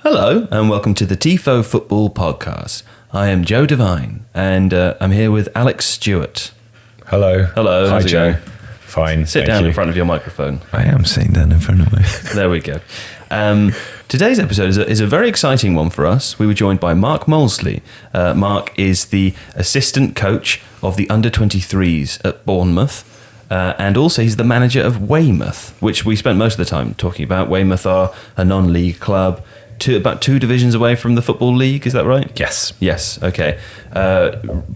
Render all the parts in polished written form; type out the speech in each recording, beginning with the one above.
Hello and welcome to the Tifo Football Podcast. I am Joe Devine and I'm here with Alex Stewart. Hello. Hello. Hi, Joe. Going? Fine. Sit down in front of your microphone. I am sitting down in front of me. There we go. Today's episode is a very exciting one for us. We were joined by Mark Molesley. Mark is the assistant coach of the under-23s at Bournemouth. And also he's the manager of Weymouth, which we spent most of the time talking about. Weymouth are a non-league club, about two divisions away from the Football League, is that right? Yes, okay.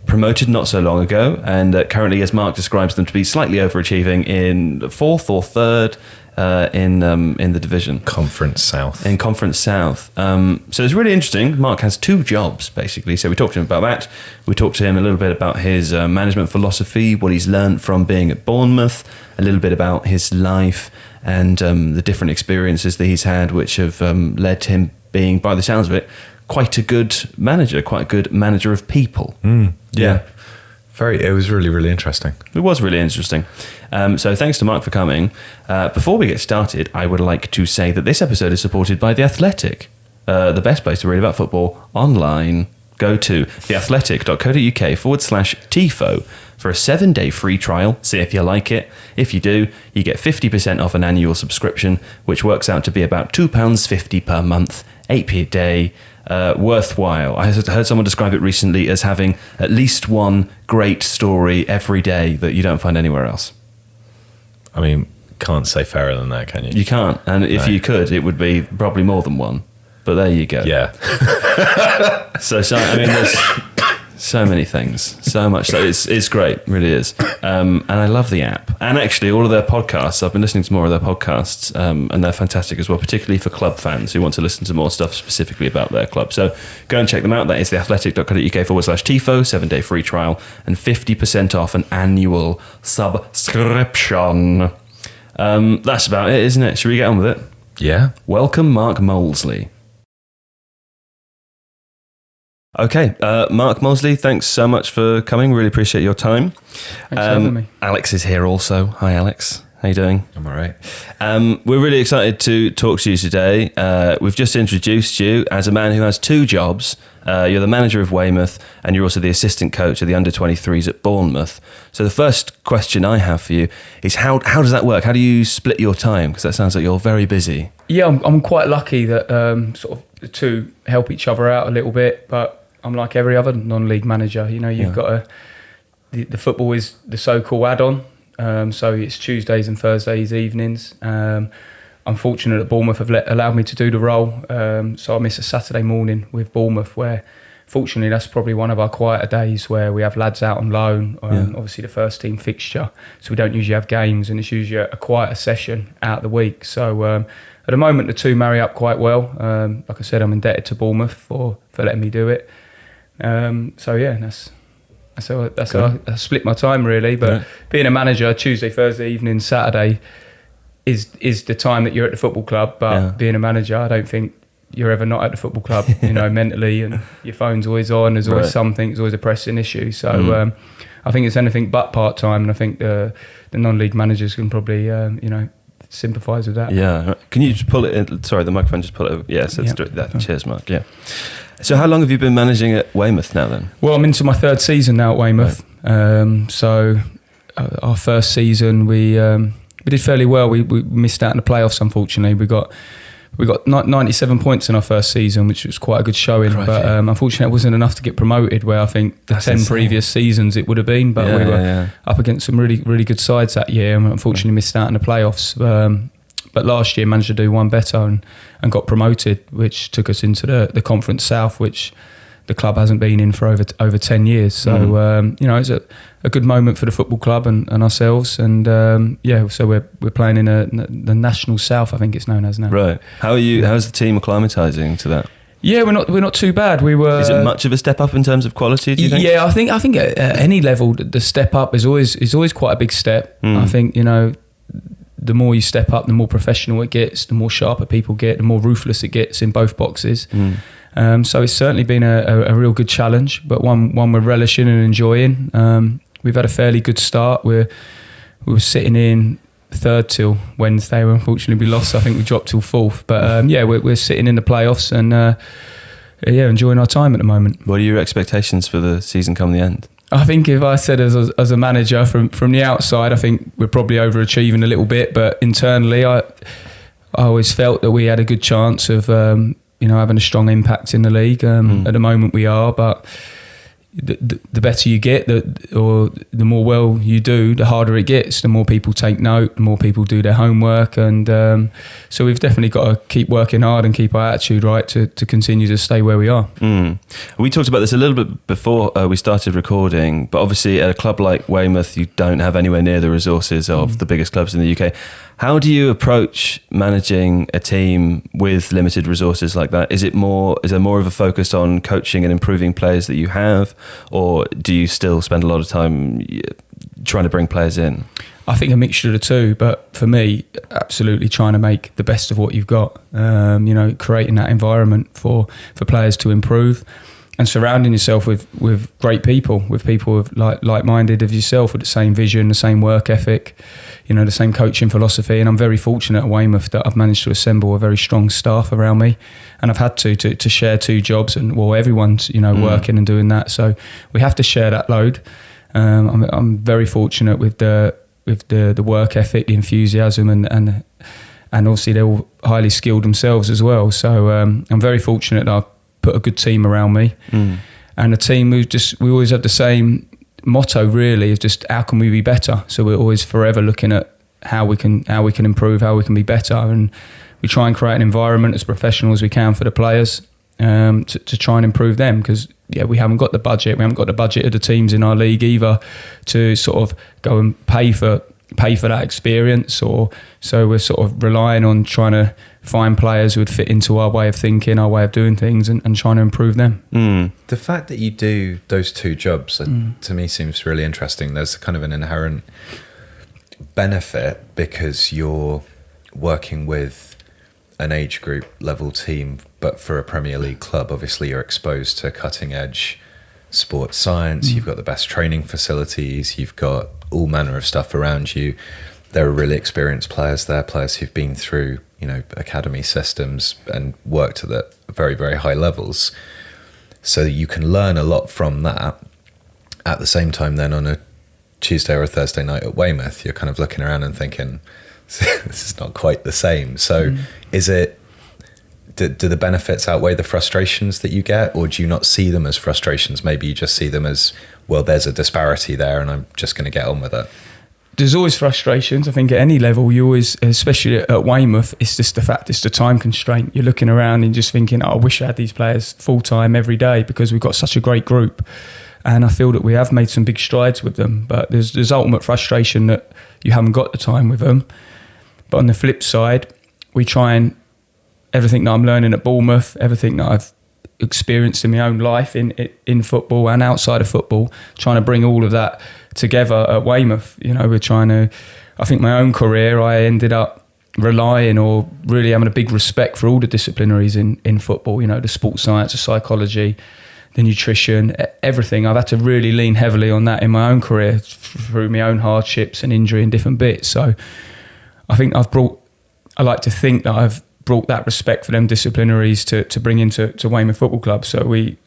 Promoted not so long ago, and currently, as Mark describes them, to be slightly overachieving in fourth or third in the division. Conference South. In Conference South. So it's really interesting. Mark has two jobs, basically. So we talked to him about that. We talked to him a little bit about his management philosophy, what he's learned from being at Bournemouth, a little bit about his life and the different experiences that he's had, which have led to him being, by the sounds of it, quite a good manager of people. Yeah. It was really, really interesting. It was really interesting. So thanks to Mark for coming. Before we get started, I would like to say that this episode is supported by The Athletic, the best place to read about football online. Go to theathletic.co.uk/Tifo for a 7-day free trial. See if you like it. If you do, you get 50% off an annual subscription, which works out to be about £2.50 per month, 8p a day. Worthwhile. I heard someone describe it recently as having at least one great story every day that you don't find anywhere else. I mean, can't say fairer than that, can you? You can't. And if you could, it would be probably more than one. But there you go. Yeah. So I mean, there's so many things, so much. So it's great, really is. And I love the app. And actually, all of their podcasts, I've been listening to more of their podcasts, and they're fantastic as well, particularly for club fans who want to listen to more stuff specifically about their club. So go and check them out. That is theathletic.co.uk/Tifo, 7-day free trial, and 50% off an annual subscription. That's about it, isn't it? Should we get on with it? Yeah. Welcome, Mark Molesley. Okay, Mark Molesley, thanks so much for coming. Really appreciate your time. Thanks for having me. Alex is here also. Hi, Alex. How you doing? I'm all right. We're really excited to talk to you today. We've just introduced you as a man who has two jobs. You're the manager of Weymouth, and you're also the assistant coach of the under-23s at Bournemouth. So the first question I have for you is how does that work? How do you split your time? Because that sounds like you're very busy. Yeah, I'm quite lucky that sort of the two help each other out a little bit, but I'm like every other non-league manager. You know, you've got the football is the so-called add-on. So it's Tuesdays and Thursdays evenings. I'm fortunate that Bournemouth have allowed me to do the role. So I miss a Saturday morning with Bournemouth, where fortunately that's probably one of our quieter days where we have lads out on loan. Obviously the first team fixture, so we don't usually have games, and it's usually a quieter session out of the week. So at the moment the two marry up quite well. Like I said, I'm indebted to Bournemouth for letting me do it. So yeah, that's how I split my time really. But being a manager, Tuesday, Thursday evening, Saturday is the time that you're at the football club. But being a manager, I don't think you're ever not at the football club, you know, mentally, and your phone's always on. There's always something. There's always a pressing issue. So I think it's anything but part-time, and I think the non-league managers can probably sympathise with that. Yeah. Can you just pull it in? Sorry, the microphone just pull it over. Yes, let's do that. Cheers, Mark. Yeah. So how long have you been managing at Weymouth now then? Well, I'm into my third season now at Weymouth. Right. So our first season we did fairly well. We missed out in the playoffs, unfortunately. We got 97 points in our first season, which was quite a good showing. Crikey. But unfortunately, it wasn't enough to get promoted, where I think the 10 previous seasons it would have been. But we were up against some really, really good sides that year, and unfortunately missed out in the playoffs. But last year managed to do one better and got promoted, which took us into the Conference South, which the club hasn't been in for over 10 years. So, it's a good moment for the football club and ourselves. And so we're playing in the National South, I think it's known as now. Right. How's the team acclimatising to that? Yeah, we're not too bad. Is it much of a step up in terms of quality, do you think? Yeah, I think at any level the step up is always quite a big step. I think, the more you step up, the more professional it gets, the more sharper people get, the more ruthless it gets in both boxes. So it's certainly been a real good challenge, but one we're relishing and enjoying. We've had a fairly good start. We were sitting in third till Wednesday, where unfortunately we lost. I think we dropped till fourth. But we're sitting in the playoffs and enjoying our time at the moment. What are your expectations for the season come the end? I think if I said as a manager from the outside, I think we're probably overachieving a little bit. But internally, I always felt that we had a good chance of having a strong impact in the league. At the moment we are, but the better you get, the more well you do, the harder it gets. The more people take note, the more people do their homework, and so we've definitely got to keep working hard and keep our attitude right to continue to stay where we are. We talked about this a little bit before we started recording, but obviously at a club like Weymouth, you don't have anywhere near the resources of the biggest clubs in the UK. How do you approach managing a team with limited resources like that? Is there more of a focus on coaching and improving players that you have, or do you still spend a lot of time trying to bring players in? I think a mixture of the two, but for me, absolutely trying to make the best of what you've got. Creating that environment for players to improve, and surrounding yourself with great people, with people like-minded of yourself, with the same vision, the same work ethic, the same coaching philosophy. And I'm very fortunate at Weymouth that I've managed to assemble a very strong staff around me, and I've had to share 2 jobs, and everyone's working and doing that, so we have to share that load. I'm very fortunate with the work ethic, the enthusiasm, and obviously they're all highly skilled themselves as well. So I'm very fortunate that I've put a good team around me, and a team we always have the same motto, really, is just how can we be better. So we're always forever looking at how we can improve, how we can be better, and we try and create an environment as professional as we can for the players to try and improve them, because we haven't got the budget. We haven't got the budget of the teams in our league either to sort of go and pay for that experience, so we're sort of relying on trying to find players who would fit into our way of thinking, our way of doing things, and trying to improve them. The fact that you do those 2 jobs to me seems really interesting. There's kind of an inherent benefit because you're working with an age group level team, but for a Premier League club, obviously you're exposed to cutting edge sports science. You've got the best training facilities, you've got all manner of stuff around you. There are really experienced players there, players who've been through academy systems and worked at the very, very high levels, so you can learn a lot from that. At the same time, then on a Tuesday or a Thursday night at Weymouth, you're kind of looking around and thinking, this is not quite the same. So do the benefits outweigh the frustrations that you get, or do you not see them as frustrations? Maybe you just see them as, well, there's a disparity there and I'm just going to get on with it. There's always frustrations. I think at any level, you always, especially at Weymouth, it's just the fact, it's the time constraint. You're looking around and just thinking, I wish I had these players full time every day, because we've got such a great group. And I feel that we have made some big strides with them, but there's ultimate frustration that you haven't got the time with them. But on the flip side, we try and, everything that I'm learning at Bournemouth, everything that I've experienced in my own life in football and outside of football, trying to bring all of that together at Weymouth. We're trying to, I think my own career, I ended up relying or really having a big respect for all the disciplinaries in football, the sports science, the psychology, the nutrition, everything. I've had to really lean heavily on that in my own career through my own hardships and injury and different bits. So I think I like to think that I've brought that respect for them disciplinaries to bring into Weymouth Football Club. So we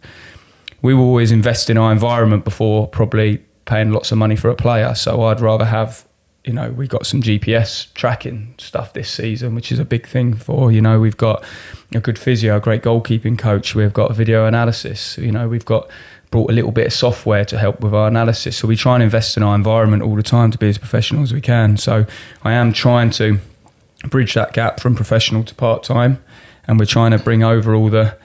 will always invest in our environment before probably paying lots of money for a player. So I'd rather have, we got some GPS tracking stuff this season, which is a big thing for, we've got a good physio, a great goalkeeping coach. We've got a video analysis, we've brought a little bit of software to help with our analysis. So we try and invest in our environment all the time to be as professional as we can. So I am trying to bridge that gap from professional to part-time, and we're trying to bring over all the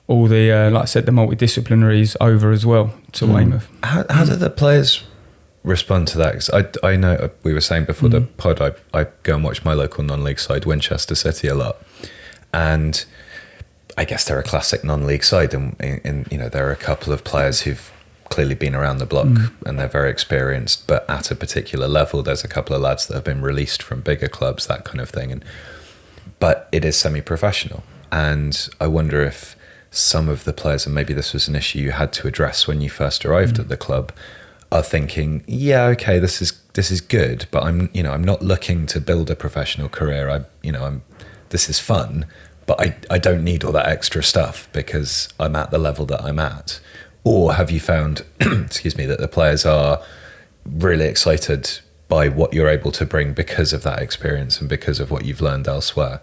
like I said, the multidisciplinaries over as well to Weymouth. How do the players respond to that? 'Cause I know we were saying before the pod, I go and watch my local non-league side, Winchester City, a lot, and I guess they're a classic non-league side, and there are a couple of players who've clearly been around the block and they're very experienced, but at a particular level, there's a couple of lads that have been released from bigger clubs, that kind of thing. But it is semi-professional, and I wonder if some of the players, and maybe this was an issue you had to address when you first arrived at the club, are thinking, yeah, okay, this is good, but I'm not looking to build a professional career. This is fun, but I don't need all that extra stuff because I'm at the level that I'm at? Or have you found, excuse me, that the players are really excited by what you're able to bring because of that experience and because of what you've learned elsewhere?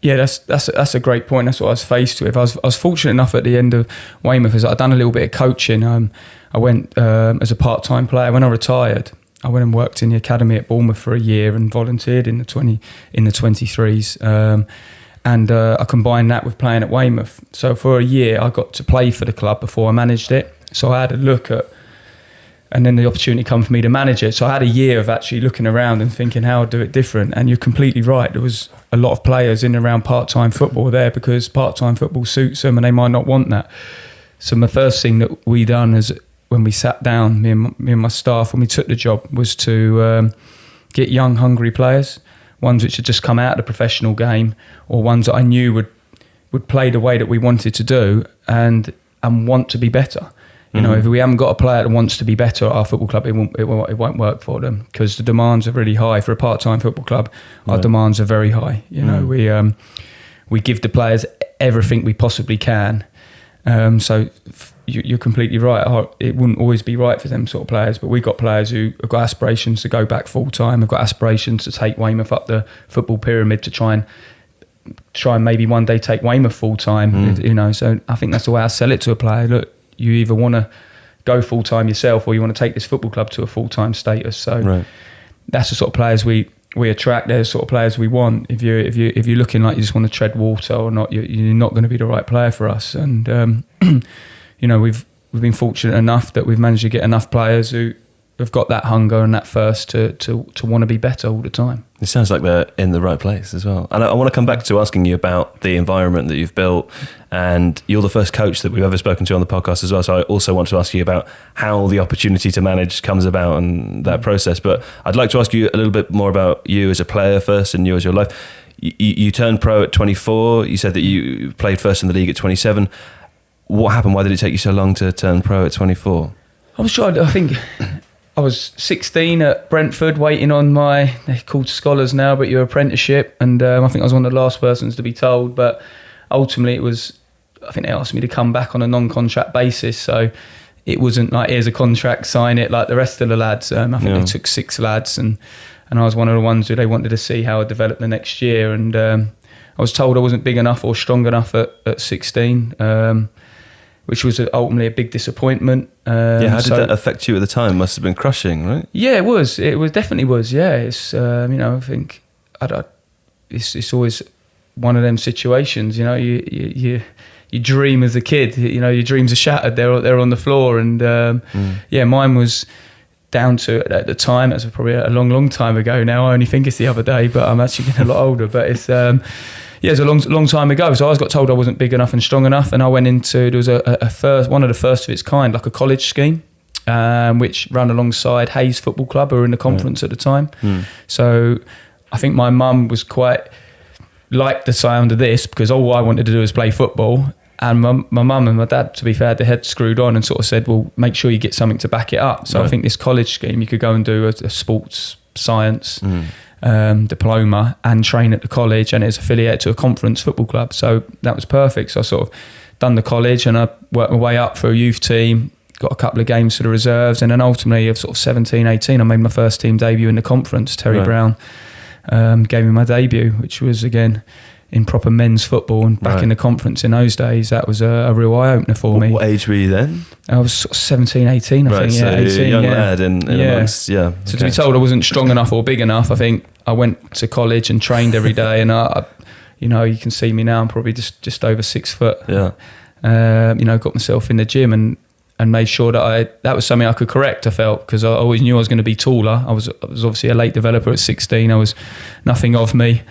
Yeah, that's a great point. That's what I was faced with. I was fortunate enough at the end of Weymouth, is I'd done a little bit of coaching. I went as a part-time player. When I retired, I went and worked in the academy at Bournemouth for a year and volunteered in the 23s. And I combined that with playing at Weymouth. So for a year, I got to play for the club before I managed it. So I had a look at, and then the opportunity come for me to manage it. So I had a year of actually looking around and thinking how I'd do it different. And you're completely right. There was a lot of players in and around part-time football there because part-time football suits them and they might not want that. So my first thing that we done is when we sat down, me and my staff, when we took the job, was to get young, hungry players, ones which had just come out of the professional game or ones that I knew would play the way that we wanted to do and want to be better. You know, if we haven't got a player that wants to be better at our football club, it won't work for them because the demands are really high. For a part-time football club, our demands are very high. You know, we give the players everything we possibly can. So you're completely right. It wouldn't always be right for them sort of players, but we've got players who have got aspirations to go back full-time, have got aspirations to take Weymouth up the football pyramid to try and maybe one day take Weymouth full-time. You know, so I think that's the way I sell it to a player. Look, you either want to go full-time yourself or you want to take this football club to a full-time status. So that's the sort of players we attract. They're the sort of players we want. If you're looking like you just want to tread water or not, you're not going to be the right player for us. And you know, we've been fortunate enough that we've managed to get enough players who have got that hunger and that thirst to want to be better all the time. It sounds like they're in the right place as well. And I want to come back to asking you about the environment that you've built, and you're the first coach that we've ever spoken to on the podcast as well. So I also want to ask you about how the opportunity to manage comes about and that process. But I'd like to ask you a little bit more about you as a player first and you as your life. You turned pro at 24. You said that you played first in the league at 27. What happened? Why did it take you so long to turn pro at 24? I think I was 16 at Brentford waiting on they're called scholars now, but your apprenticeship. And I think I was one of the last persons to be told. But ultimately I think they asked me to come back on a non-contract basis. So it wasn't like, here's a contract, sign it, like the rest of the lads. I think they took 6 lads and I was one of the ones who they wanted to see how I developed the next year. And I was told I wasn't big enough or strong enough at 16. Which was ultimately a big disappointment. How did that affect you at the time? Must have been crushing, right? Yeah, it was. It definitely was. Yeah, it's I think it's always one of them situations. You know, you dream as a kid. You know, your dreams are shattered. They're on the floor, and mine was down to at the time. That's probably a long time ago now. I only think it's the other day, but I'm actually getting a lot older. But it's. It's a long time ago. So I got told I wasn't big enough and strong enough, and I went into, there was one of the first of its kind, like a college scheme, which ran alongside Hayes Football Club, who were in the conference at the time. So I think my mum was quite liked the sound of this because all I wanted to do was play football. And my mum and my dad, to be fair, they had screwed on and sort of said, well, make sure you get something to back it up. So I think this college scheme, you could go and do a sports science diploma and train at the college, and it's affiliated to a conference football club. So that was perfect. So I sort of done the college and I worked my way up for a youth team, got a couple of games for the reserves, and then ultimately of sort of 17, 18, I made my first team debut in the conference. Terry Brown gave me my debut, which was again in proper men's football, and back in the conference in those days, that was a real eye-opener for me. What age were you then? I was sort of 17, 18, I think. So 18, young lad in amongst, So to be told I wasn't strong enough or big enough, I think I went to college and trained every day, and I you know, you can see me now, I'm probably just over 6 foot. You know, got myself in the gym and made sure that was something I could correct, I felt, because I always knew I was going to be taller. I was obviously a late developer at 16. I was nothing of me.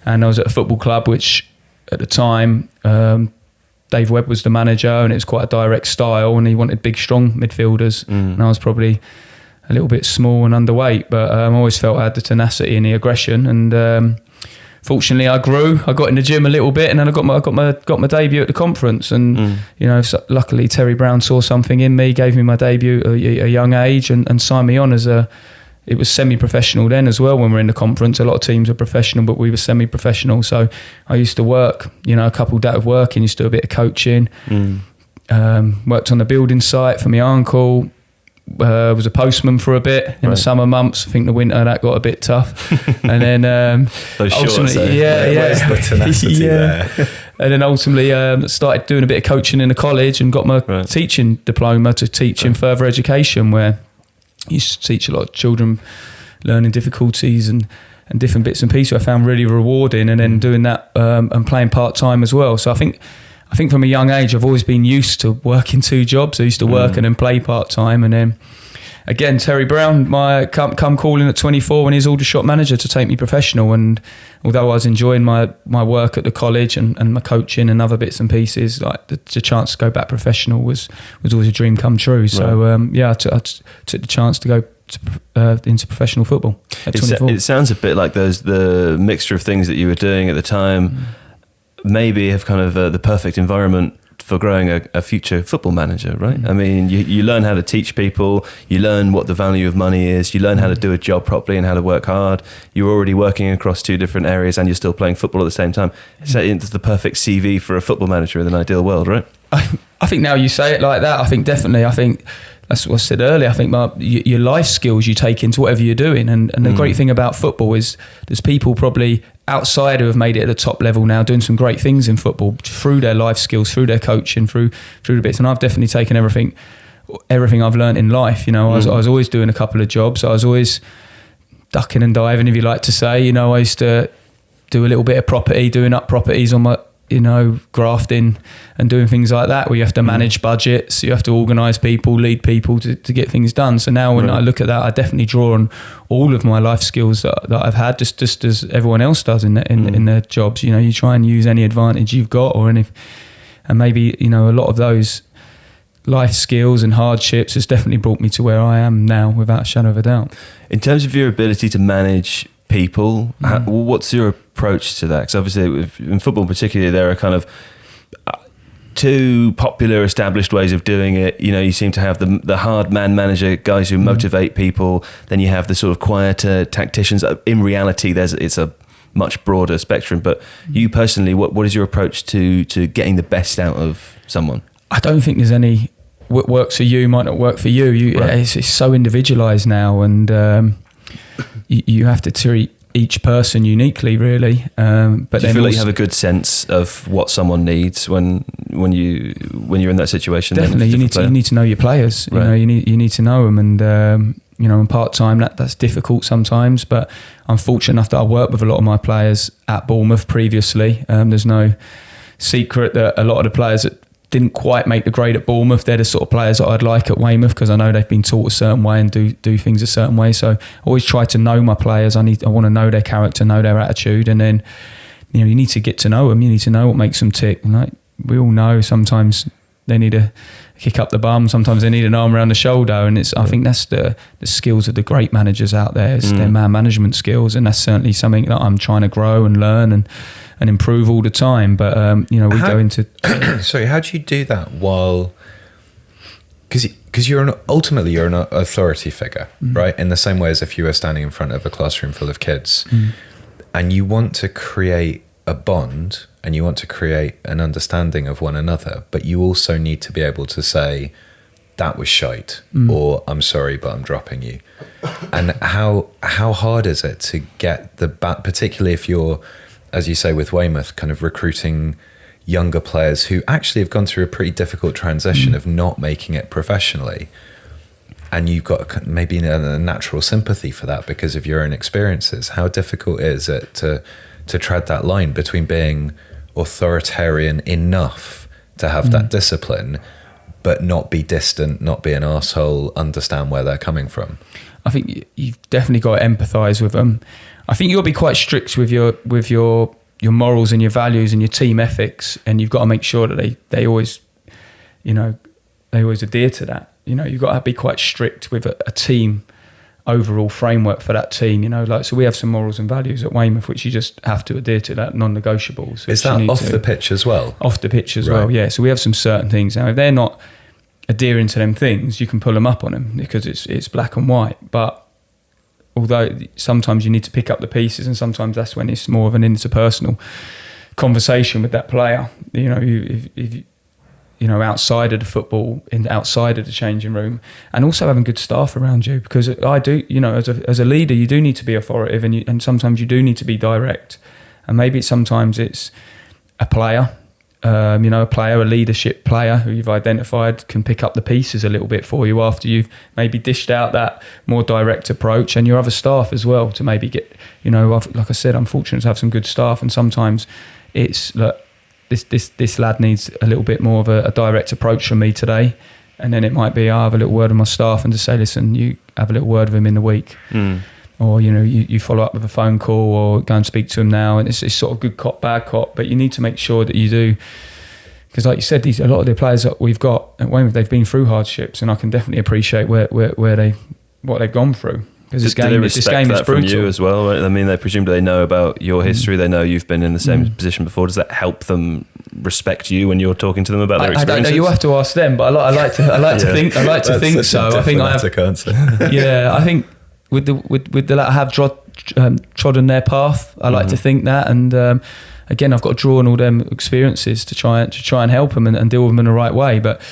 And I was at a football club, which at the time, Dave Webb was the manager, and it was quite a direct style, and he wanted big, strong midfielders. And I was probably a little bit small and underweight, but I always felt I had the tenacity and the aggression. And fortunately, I grew. I got in the gym a little bit, and then I got my debut at the conference. And you know, so luckily Terry Brown saw something in me, gave me my debut at a young age, and signed me on as a it was semi-professional then as well. When we're in the conference, a lot of teams are professional, but we were semi-professional. So I used to work, a couple of days of working, used to do a bit of coaching. Worked on the building site for my uncle. Was a postman for a bit in the summer months. I think the winter that got a bit tough, and then ultimately, where's the tenacity there? And then ultimately started doing a bit of coaching in the college and got my teaching diploma to teach in further education, where I used to teach a lot of children learning difficulties and different bits and pieces I found really rewarding, and then doing that and playing part-time as well. So I think from a young age, I've always been used to working 2 jobs. I used to work and then play part-time. And then, again, Terry Brown, come calling at 24 when he's Aldershot manager to take me professional. And although I was enjoying my work at the college and my coaching and other bits and pieces, like the chance to go back professional was always a dream come true. So, I took the chance to go into professional football at 24. It sounds a bit like the mixture of things that you were doing at the time maybe have kind of the perfect environment for growing a future football manager, right? I mean, you learn how to teach people, you learn what the value of money is, you learn how to do a job properly and how to work hard. You're already working across 2 different areas and you're still playing football at the same time. So it's the perfect CV for a football manager in an ideal world, right? I think now you say it like that, I think that's what I said earlier. I think your life skills you take into whatever you're doing. And the great thing about football is there's people probably outside who have made it at the top level now doing some great things in football through their life skills, through their coaching, through the bits. And I've definitely taken everything I've learned in life. I was always doing a couple of jobs. I was always ducking and diving, if you like to say. I used to do a little bit of property, doing up properties on my, grafting and doing things like that, where you have to manage budgets, you have to organise people, lead people to get things done. So now when I look at that, I definitely draw on all of my life skills that I've had, just as everyone else does in their jobs. You try and use any advantage you've got, and maybe a lot of those life skills and hardships has definitely brought me to where I am now, without a shadow of a doubt. In terms of your ability to manage people, what's your approach to that? Because obviously in football particularly, there are kind of 2 popular established ways of doing it. You seem to have the hard man manager, guys who motivate people. Then you have the sort of quieter tacticians. In reality, it's a much broader spectrum. But you personally, what is your approach to getting the best out of someone? I don't think there's any what works for you might not work for you. It's so individualised now, and you have to treat each person uniquely, really. But do you feel like you have a good sense of what someone needs when you're in that situation? Definitely, you need to know your players. Right. You need to know them, and in part-time that's difficult sometimes. But I'm fortunate enough that I worked with a lot of my players at Bournemouth previously. There's no secret that a lot of the players that didn't quite make the grade at Bournemouth, they're the sort of players that I'd like at Weymouth, because I know they've been taught a certain way and do things a certain way. So I always try to know my players. I want to know their character, know their attitude, and then you need to get to know them. You need to know what makes them tick. And we all know sometimes they need a kick up the bum, sometimes they need an arm around the shoulder, and I think that's the skills of the great managers out there. It's their man management skills, and that's certainly something that I'm trying to grow and learn and improve all the time. But go into sorry, how do you do that while, because ultimately you're an authority figure, right? In the same way as if you were standing in front of a classroom full of kids, and you want to create a bond and you want to create an understanding of one another, but you also need to be able to say, that was shite, or I'm sorry, but I'm dropping you. And how hard is it to get particularly if you're, as you say with Weymouth, kind of recruiting younger players who actually have gone through a pretty difficult transition of not making it professionally, and you've got maybe a natural sympathy for that because of your own experiences. How difficult is it to tread that line between being authoritarian enough to have that discipline, but not be distant, not be an arsehole, understand where they're coming from? I think you've definitely got to empathise with them. I think you'll be quite strict with your morals and your values and your team ethics, and you've got to make sure that they always adhere to that. You've got to be quite strict with a team overall framework for that team. So we have some morals and values at Weymouth which you just have to adhere to, that non-negotiables. Is that off the pitch as well? Off the pitch as right. well, yeah. So we have some certain things. Now, if they're not adhering to them things, you can pull them up on them because it's black and white. But although sometimes you need to pick up the pieces, and sometimes that's when it's more of an interpersonal conversation with that player. If outside of the football, outside of the changing room, and also having good staff around you, because I do, as a leader, you do need to be authoritative, and sometimes you do need to be direct, and maybe sometimes it's a player, a leadership player who you've identified can pick up the pieces a little bit for you after you've maybe dished out that more direct approach, and your other staff as well to maybe get, like I said, I'm fortunate to have some good staff, and sometimes it's look, this lad needs a little bit more of a direct approach from me today, and then it might be I have a little word with my staff and just say, listen, you have a little word with him in the week, or you follow up with a phone call or go and speak to him now, and it's sort of good cop bad cop, but you need to make sure that you do, because like you said, a lot of the players that we've got at Weymouth, they've been through hardships, and I can definitely appreciate what they've gone through. Because this game is brutal. From you as well, right? I mean, they presumably know about your history. They know you've been in the same position before. Does that help them respect you when you're talking to them about their experiences? I don't know. You have to ask them, but I like to think so. I think I have. Answer. Yeah, I think with the that I have trodden their path. I like to think that, and again, I've got to draw on all them experiences to try and help them and deal with them in the right way. But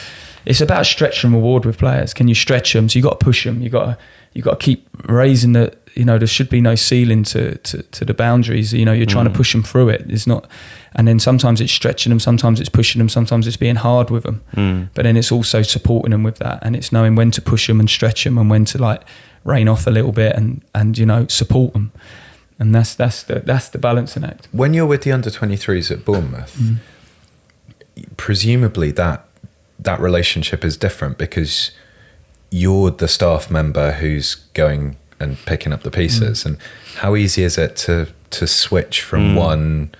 it's about stretch and reward with players. Can you stretch them? So you got to push them. You got to keep raising the. There should be no ceiling to the boundaries. You're trying to push them through it. It's not, and then sometimes it's stretching them, sometimes it's pushing them, sometimes it's being hard with them. But then it's also supporting them with that, and it's knowing when to push them and stretch them, and when to rein off a little bit and support them. And that's the balancing act. When you're with the under-23s at Bournemouth, presumably that relationship is different because you're the staff member who's going and picking up the pieces. And how easy is it to switch from one,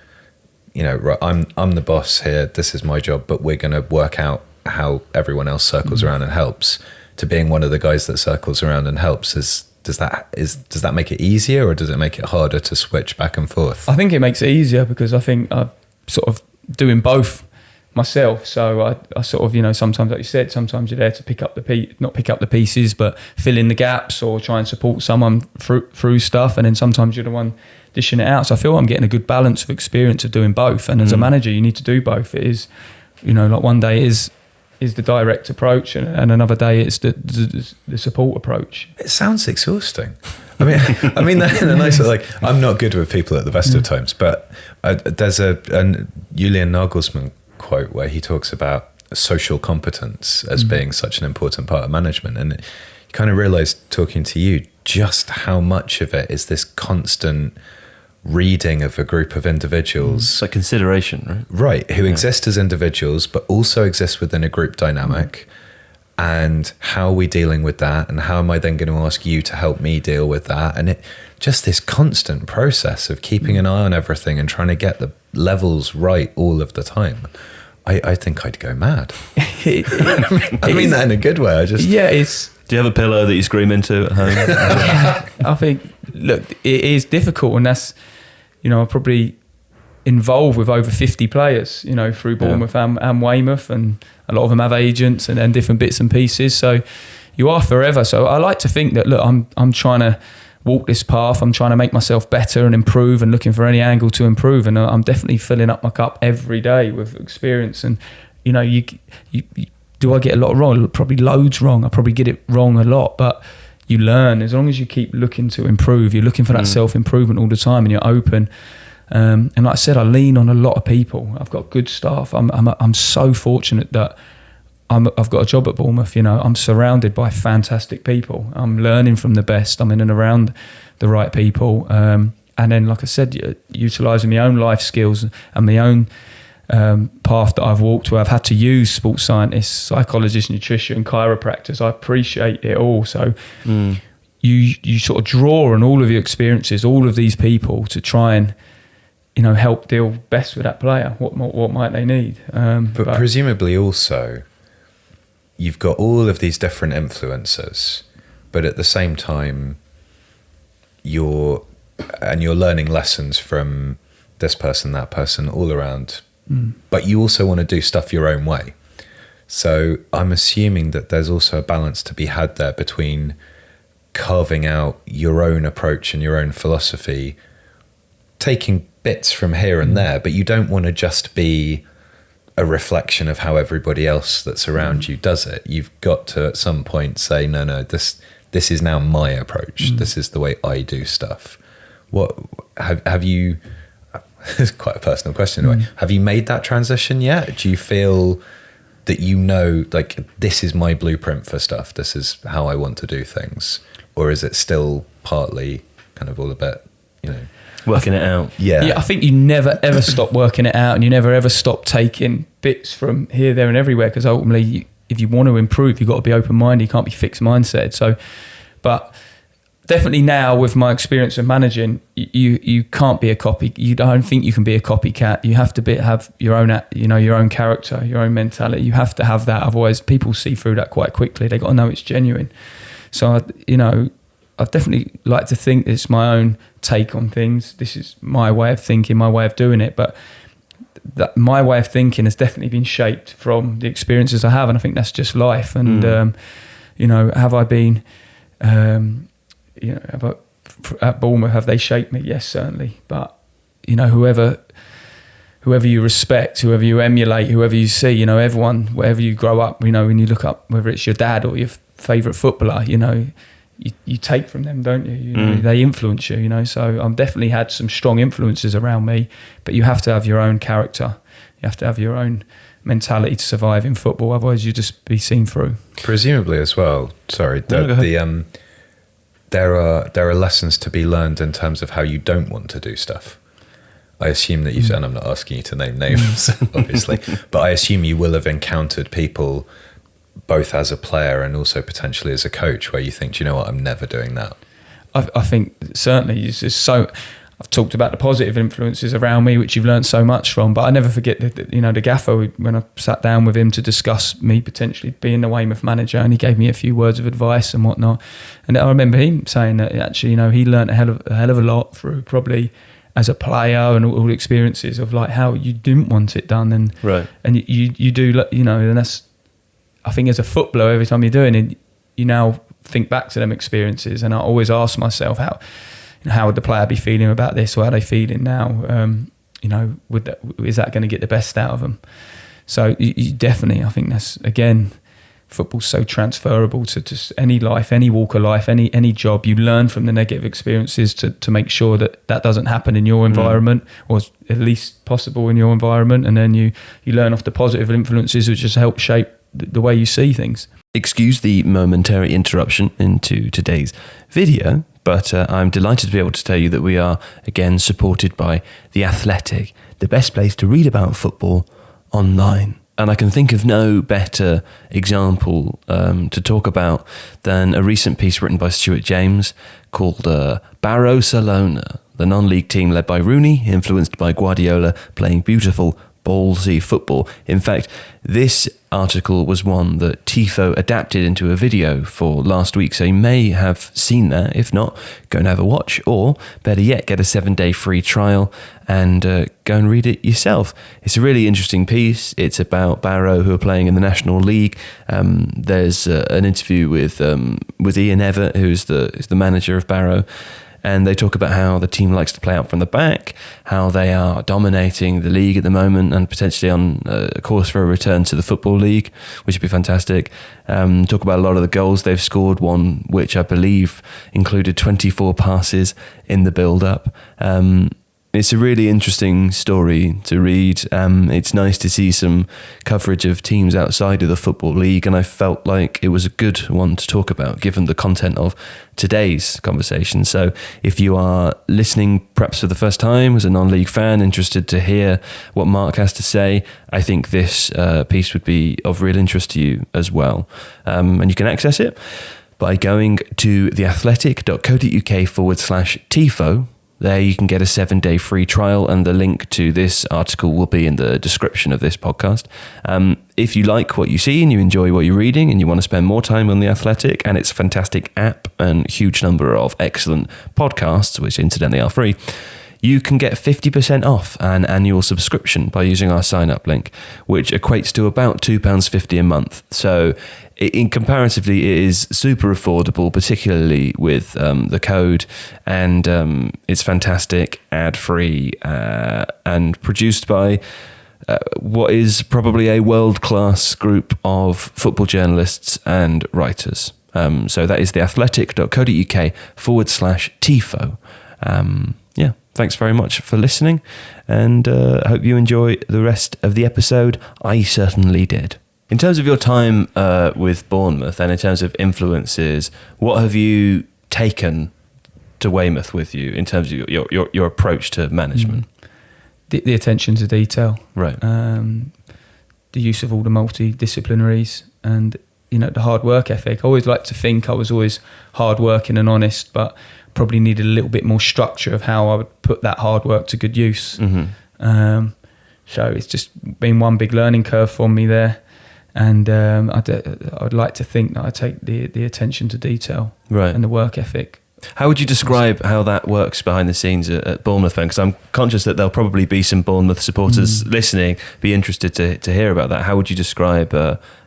right, I'm the boss here, this is my job, but we're going to work out how everyone else circles around and helps, to being one of the guys that circles around and helps? Does that make it easier, or does it make it harder to switch back and forth? I think it makes it easier because I think I'm sort of doing both myself. So I sort of, sometimes, like you said, sometimes you're there to not pick up the pieces, but fill in the gaps or try and support someone through stuff. And then sometimes you're the one dishing it out. So I feel I'm getting a good balance of experience of doing both. And as a manager, you need to do both. It is, one day is the direct approach, and another day it's the support approach. It sounds exhausting. I mean that in a nice way. I'm not good with people at the best of times, but there's a Julian Nagelsmann quote where he talks about social competence as being such an important part of management, and you kind of realise talking to you just how much of it is this constant reading of a group of individuals. It's like consideration, right? Who exist as individuals but also exist within a group dynamic, and how are we dealing with that, and how am I then going to ask you to help me deal with that? And it just this constant process of keeping an eye on everything and trying to get the levels right all of the time. I think I'd go mad. I mean that in a good way. Do you have a pillow that you scream into at home? I think, look, it is difficult, and that's, I'm probably involved with over 50 players, through Bournemouth and Weymouth, and a lot of them have agents and different bits and pieces. So you are forever. So I like to think that, look, I'm trying to walk this path. I'm trying to make myself better and improve, and looking for any angle to improve. And I'm definitely filling up my cup every day with experience. And, you do I get a lot wrong? Probably loads wrong. I probably get it wrong a lot, but you learn. As long as you keep looking to improve, you're looking for that self-improvement all the time, and you're open. And like I said, I lean on a lot of people. I've got good staff. I'm so fortunate that I've got a job at Bournemouth. I'm surrounded by fantastic people. I'm learning from the best. I'm in and around the right people. And then, like I said, utilising my own life skills and my own path that I've walked, where I've had to use sports scientists, psychologists, nutrition, chiropractors. I appreciate it all. So you sort of draw on all of your experiences, all of these people, to try and help deal best with that player. What might they need? But presumably also, you've got all of these different influences, but at the same time, you're learning lessons from this person, that person, all around. But you also want to do stuff your own way. So I'm assuming that there's also a balance to be had there between carving out your own approach and your own philosophy, taking bits from here and there, but you don't want to just be a reflection of how everybody else that's around you does it. You've got to at some point say, no, this is now my approach. This is the way I do stuff. What have you? It's quite a personal question anyway. Have you made that transition yet? Do you feel that like this is my blueprint for stuff? This is how I want to do things, or is it still partly kind of all a bit, working it out? Yeah, I think you never ever stop working it out, and you never ever stop taking bits from here, there, and everywhere. Because ultimately, if you want to improve, you've got to be open-minded. You can't be fixed mindset. So, but definitely now with my experience of managing, you can't be a copy. You don't think you can be a copycat. You have to have your own, your own character, your own mentality. You have to have that. Otherwise, people see through that quite quickly. They got to know it's genuine. So, I definitely like to think it's my own take on things. This is my way of thinking, my way of doing it. But my way of thinking has definitely been shaped from the experiences I have, and I think that's just life. And have I been? At Bournemouth, have they shaped me? Yes, certainly. But whoever you respect, whoever you emulate, whoever you see, everyone, wherever you grow up, when you look up, whether it's your dad or your favourite footballer, you take from them, don't you? They influence you. So I've definitely had some strong influences around me, but you have to have your own character. You have to have your own mentality to survive in football. Otherwise, you just be seen through. Presumably as well. Sorry, there are lessons to be learned in terms of how you don't want to do stuff. I assume that and I'm not asking you to name names, obviously, but I assume you will have encountered people both as a player and also potentially as a coach where you think, do you know what, I'm never doing that. I think certainly I've talked about the positive influences around me, which you've learned so much from, but I never forget the gaffer, when I sat down with him to discuss me potentially being the Weymouth manager, and he gave me a few words of advice and whatnot. And I remember him saying that actually, he learned a hell of a lot through probably as a player and all the experiences of like how you didn't want it done. And right. And you do, and that's, I think as a footballer, every time you're doing it, you now think back to them experiences. And I always ask myself, how would the player be feeling about this? Or how are they feeling now? Is that going to get the best out of them? So you definitely, I think that's, again, football's so transferable to just any life, any walk of life, any job. You learn from the negative experiences to make sure that doesn't happen in your environment, or at least possible in your environment. And then you learn off the positive influences, which just help shape the way you see things. Excuse the momentary interruption into today's video, but I'm delighted to be able to tell you that we are again supported by The Athletic, the best place to read about football online. And I can think of no better example to talk about than a recent piece written by Stuart James called Barcelona, the non-league team led by Rooney, influenced by Guardiola, playing beautiful, ballsy football. In fact, this article was one that Tifo adapted into a video for last week, so you may have seen that. If not, go and have a watch, or better yet, get a 7-day free trial and go and read it yourself. It's a really interesting piece. It's about Barrow, who are playing in the National League. There's an interview with Ian Evert, who's the manager of Barrow. And they talk about how the team likes to play out from the back, how they are dominating the league at the moment and potentially on a course for a return to the Football League, which would be fantastic. Talk about a lot of the goals they've scored, one which I believe included 24 passes in the build-up. It's a really interesting story to read. It's nice to see some coverage of teams outside of the Football League, and I felt like it was a good one to talk about given the content of today's conversation. So if you are listening perhaps for the first time as a non-league fan, interested to hear what Mark has to say, I think this piece would be of real interest to you as well. And you can access it by going to theathletic.co.uk/Tifo. There you can get a 7-day free trial, and the link to this article will be in the description of this podcast. If you like what you see and you enjoy what you're reading and you want to spend more time on The Athletic and its fantastic app and huge number of excellent podcasts, which incidentally are free, you can get 50% off an annual subscription by using our sign-up link, which equates to about £2.50 a month. So comparatively, it is super affordable, particularly with the code, and it's fantastic, ad-free, and produced by what is probably a world-class group of football journalists and writers. So that is theathletic.co.uk/Tifo. Yeah, thanks very much for listening, and I hope you enjoy the rest of the episode. I certainly did. In terms of your time with Bournemouth and in terms of influences, what have you taken to Weymouth with you in terms of your approach to management? The attention to detail, right? The use of all the multidisciplinaries, and the hard work ethic. I always like to think I was always hardworking and honest, but probably needed a little bit more structure of how I would put that hard work to good use. So it's just been one big learning curve for me there, and I'd like to think that I take the attention to detail, right, and the work ethic. How would you describe how that works behind the scenes at Bournemouth then? Because I'm conscious that there'll probably be some Bournemouth supporters listening, be interested to hear about that. How would you describe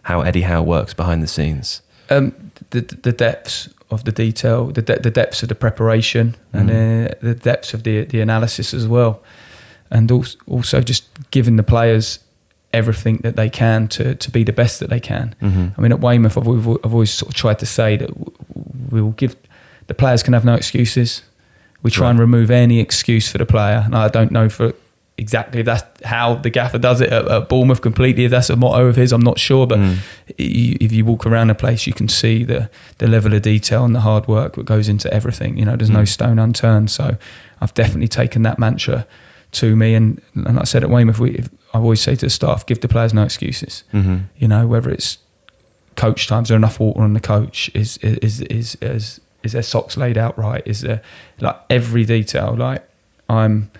how Eddie Howe works behind the scenes? The depths of the detail, the depths of the preparation, and the depths of the analysis as well. And also just giving the players everything that they can to be the best that they can. I mean, at Weymouth, I've always sort of tried to say that we will give... The players can have no excuses. We try and remove any excuse for the player. And I don't know for exactly if that's how the gaffer does it at Bournemouth completely. If that's a motto of his, I'm not sure. But if you walk around the place, you can see the level of detail and the hard work that goes into everything. There's no stone unturned. So I've definitely taken that mantra to me. And like I said, at Weymouth, I always say to the staff, give the players no excuses. Whether it's coach times, there enough water on the coach, is their socks laid out right? Is there, like, every detail? Like, I'm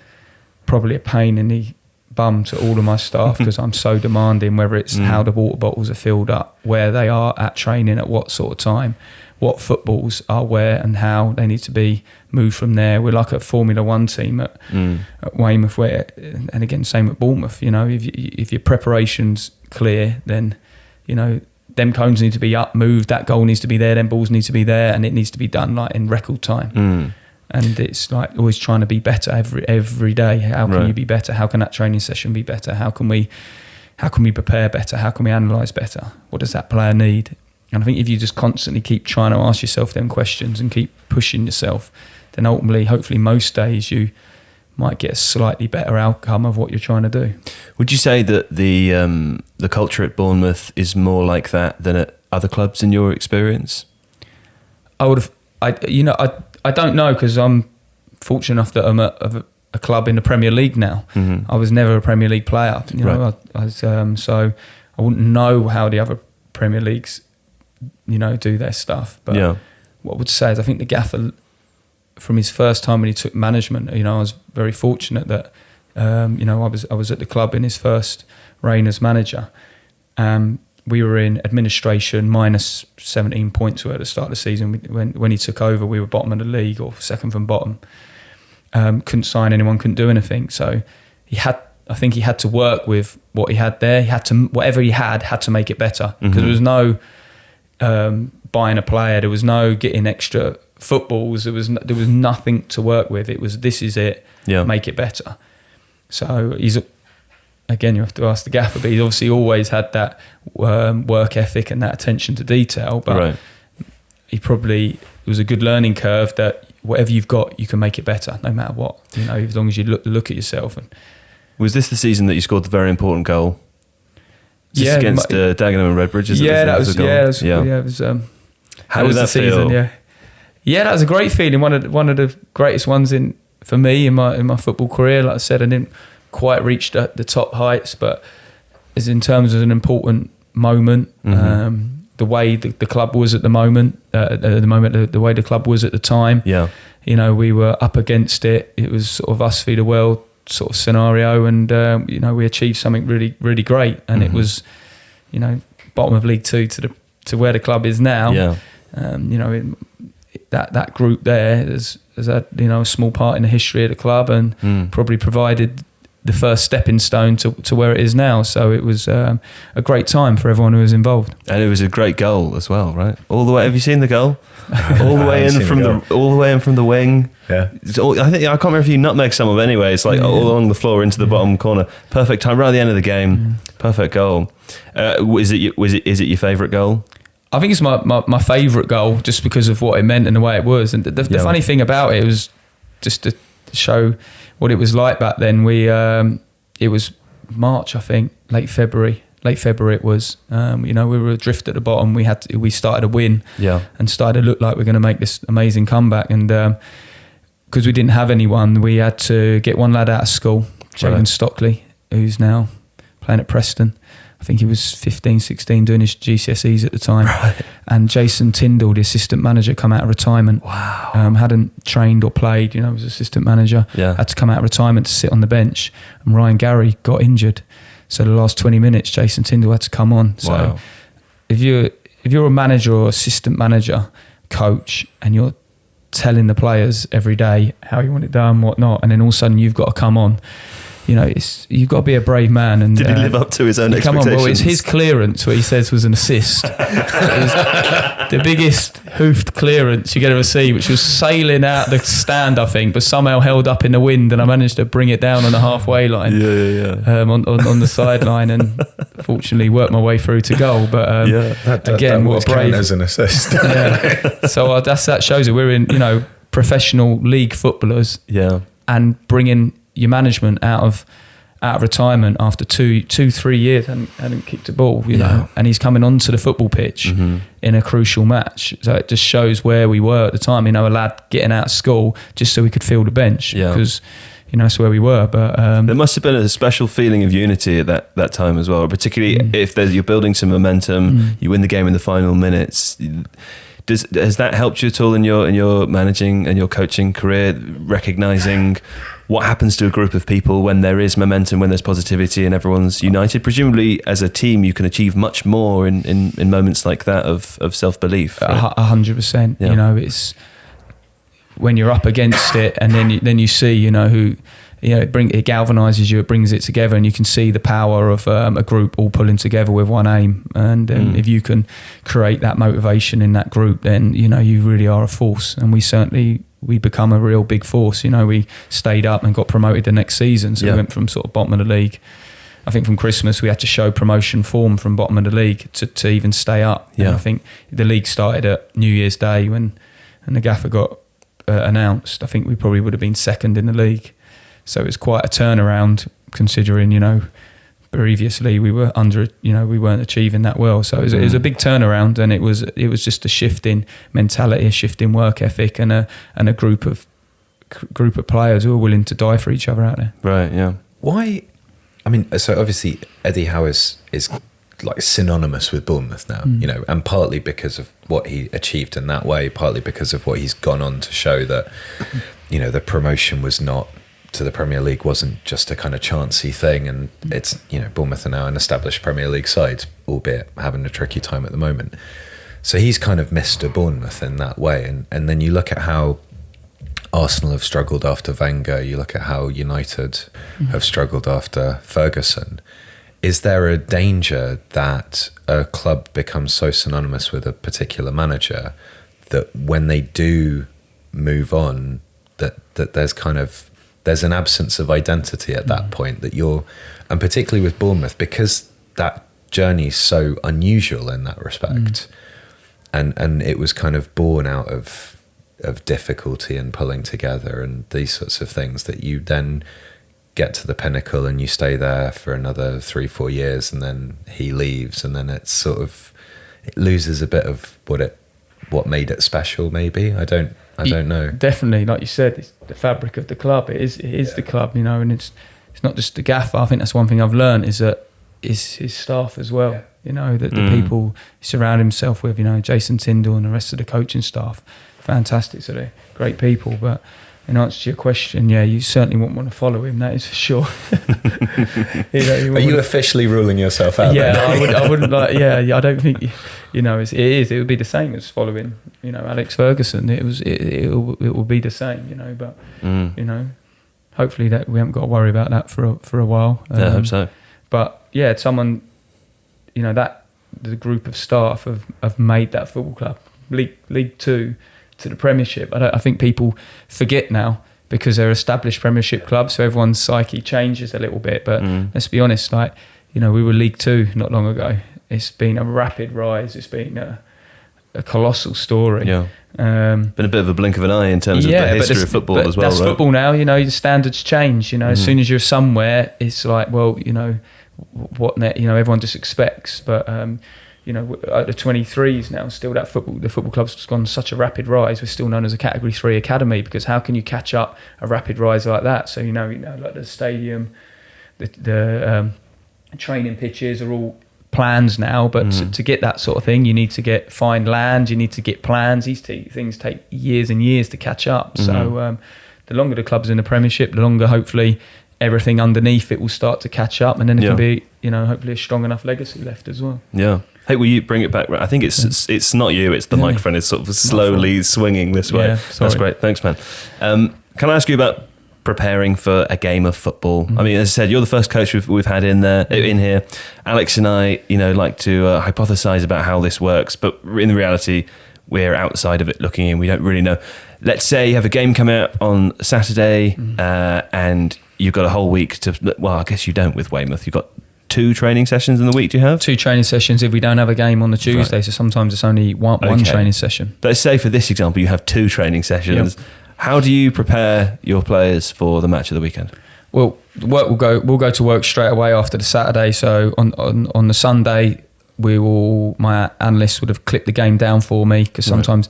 probably a pain in the bum to all of my staff because I'm so demanding, whether it's how the water bottles are filled up, where they are at training, at what sort of time, what footballs are where and how they need to be moved from there. We're like a Formula One team at Weymouth, where, and again, same at Bournemouth, if your preparation's clear, then, them cones need to be up, moved, that goal needs to be there, them balls need to be there, and it needs to be done like in record time. And it's like always trying to be better every day. How can you be better? How can that training session be better? How can we prepare better? How can we analyse better? What does that player need? And I think if you just constantly keep trying to ask yourself them questions and keep pushing yourself, then ultimately, hopefully most days you might get a slightly better outcome of what you're trying to do. Would you say that the culture at Bournemouth is more like that than at other clubs in your experience? I don't know, because I'm fortunate enough that I'm at a club in the Premier League now. I was never a Premier League player, so I wouldn't know how the other Premier Leagues, do their stuff. But what I would say is, I think the gaffer, from his first time when he took management, I was very fortunate that, I was at the club in his first reign as manager. We were in administration, minus 17 points at the start of the season. When he took over, we were bottom of the league, or second from bottom. Couldn't sign anyone, couldn't do anything. So I think he had to work with what he had there. He had to, whatever he had to make it better, because there was no buying a player, there was no getting extra footballs, there was nothing to work with. It was, this is it, make it better. So again, you have to ask the gaffer, but he's obviously always had that work ethic and that attention to detail. But it was a good learning curve that whatever you've got, you can make it better, no matter what. As long as you look at yourself. And was this the season that you scored the very important goal? Just against Dagenham and Redbridge? That was how did that feel? Yeah, that was a great feeling. One of the greatest ones for me in my football career. Like I said, I didn't quite reach the top heights, but as in terms of an important moment, the way the club was at the moment, the way the club was at the time. We were up against it. It was sort of us v the world sort of scenario, and we achieved something really, really great. And it was, bottom of League Two to where the club is now. That group there has had a small part in the history of the club, and probably provided the first stepping stone to where it is now. So it was a great time for everyone who was involved. And it was a great goal as well, right? All the way. Have you seen the goal? All the way in from the wing. Yeah. I can't remember if you nutmeg some of it anyway. It's like all along the floor into the bottom corner. Perfect time, right at the end of the game. Perfect goal. Is it your favourite goal? I think it's my favourite goal just because of what it meant and the way it was. And the funny thing about it was just to show what it was like back then. It was March, I think, late February it was. We were adrift at the bottom. We started to win and started to look like we're going to make this amazing comeback. And because we didn't have anyone, we had to get one lad out of school, Jalen Stockley, who's now playing at Preston. I think he was 15, 16, doing his GCSEs at the time. Right. And Jason Tyndall, the assistant manager, come out of retirement. Wow. Hadn't trained or played, was assistant manager. Yeah. Had to come out of retirement to sit on the bench. And Ryan Gary got injured. So the last 20 minutes, Jason Tyndall had to come on. So if you're a manager or assistant manager, coach, and you're telling the players every day how you want it done, whatnot, and then all of a sudden you've got to come on, you've got to be a brave man. And did he live up to his own expectations? Come on, well, it's his clearance, what he says was an assist. It was the biggest hoofed clearance you'd ever see, which was sailing out the stand, I think, but somehow held up in the wind, and I managed to bring it down on the halfway line, on the sideline, and fortunately worked my way through to goal. But again, what a brave as an assist. So that shows that we're in professional league footballers, and bringing your management out of retirement after 2-3 years hadn't kicked a ball, and he's coming onto the football pitch in a crucial match. So it just shows where we were at the time. A lad getting out of school just so we could fill the bench because that's where we were. But there must have been a special feeling of unity at that time as well, particularly if you're building some momentum, you win the game in the final minutes. Has that helped you at all in your managing and your coaching career, recognising what happens to a group of people when there is momentum, when there's positivity and everyone's united? Presumably as a team you can achieve much more in moments like that of self-belief. 100%. It's when you're up against it, and then you see who it galvanises you, it brings it together, and you can see the power of a group all pulling together with one aim. And if you can create that motivation in that group, then you really are a force. And we become a real big force. We stayed up and got promoted the next season, so we went from sort of bottom of the league. I think from Christmas we had to show promotion form from bottom of the league to even stay up. And I think the league started at New Year's Day and the gaffer got announced. I think we probably would have been second in the league. So it was quite a turnaround, considering previously we were we weren't achieving that well. So it was a big turnaround, and it was just a shift in mentality, a shift in work ethic, and a group of players who are willing to die for each other out there. Right. Yeah. Why? So obviously Eddie Howe is like synonymous with Bournemouth now, and partly because of what he achieved in that way, partly because of what he's gone on to show that, the promotion was not to the Premier League wasn't just a kind of chancy thing, and it's Bournemouth are now an established Premier League side, albeit having a tricky time at the moment. So he's kind of Mr. Bournemouth in that way, and then you look at how Arsenal have struggled after Wenger, you look at how United have struggled after Ferguson. Is there a danger that a club becomes so synonymous with a particular manager that when they do move on, that there's an absence of identity at that point, and particularly with Bournemouth, because that journey is so unusual in that respect, and it was kind of born out of difficulty and pulling together and these sorts of things, that you then get to the pinnacle and you stay there for another 3-4 years, and then he leaves, and then it loses a bit of what made it special. Maybe I don't know. Definitely, like you said, it's the fabric of the club. It is the club, and it's not just the gaffer. I think that's one thing I've learned is his staff as well. That the people he surround himself with, Jason Tyndall and the rest of the coaching staff, fantastic. So they're great people. But in answer to your question, you certainly wouldn't want to follow him. That is for sure. Are you officially ruling yourself out? Yeah, I wouldn't like. Yeah, I don't think. It would be the same as following, Alex Ferguson. It will be the same, but hopefully that we haven't got to worry about that for a while. I hope so. But yeah, someone, that the group of staff have made that football club League 2 to the Premiership. I think people forget now because they're established Premiership clubs, so everyone's psyche changes a little bit. But let's be honest, we were League 2 not long ago. It's been a rapid rise. It's been a colossal story. Yeah. Been a bit of a blink of an eye in terms of the history of football as well. That's right? football now. The standards change. As soon as you're somewhere, it's like, well, what net? Everyone just expects. But at the 23s now, still the football club's gone such a rapid rise. We're still known as a Category 3 academy because how can you catch up a rapid rise like that? So like the stadium, the training pitches are all plans now, but to get that sort of thing, you need to find land, you need to get plans. These things take years and years to catch up. So the longer the club's in the Premiership, the longer hopefully everything underneath it will start to catch up, and then it can be hopefully a strong enough legacy left as well. Yeah. Hey, will you bring it back? I think it's not you, it's the microphone is sort of slowly swinging this way. That's great. Thanks, man. Can I ask you about preparing for a game of football? I mean, as I said, you're the first coach we've had in here. Alex and I, like to hypothesize about how this works, but in reality, we're outside of it looking in. We don't really know. Let's say you have a game coming out on Saturday, and you've got a whole week to. Well, I guess you don't with Weymouth. You've got 2 training sessions in the week. Do you have 2 training sessions if we don't have a game on the Tuesday? Right. So sometimes it's only one training session. Let's say for this example, you have 2 training sessions. Yep. How do you prepare your players for the match of the weekend? Well, we'll go to work straight away after the Saturday. So on the Sunday, my analysts would have clipped the game down for me because sometimes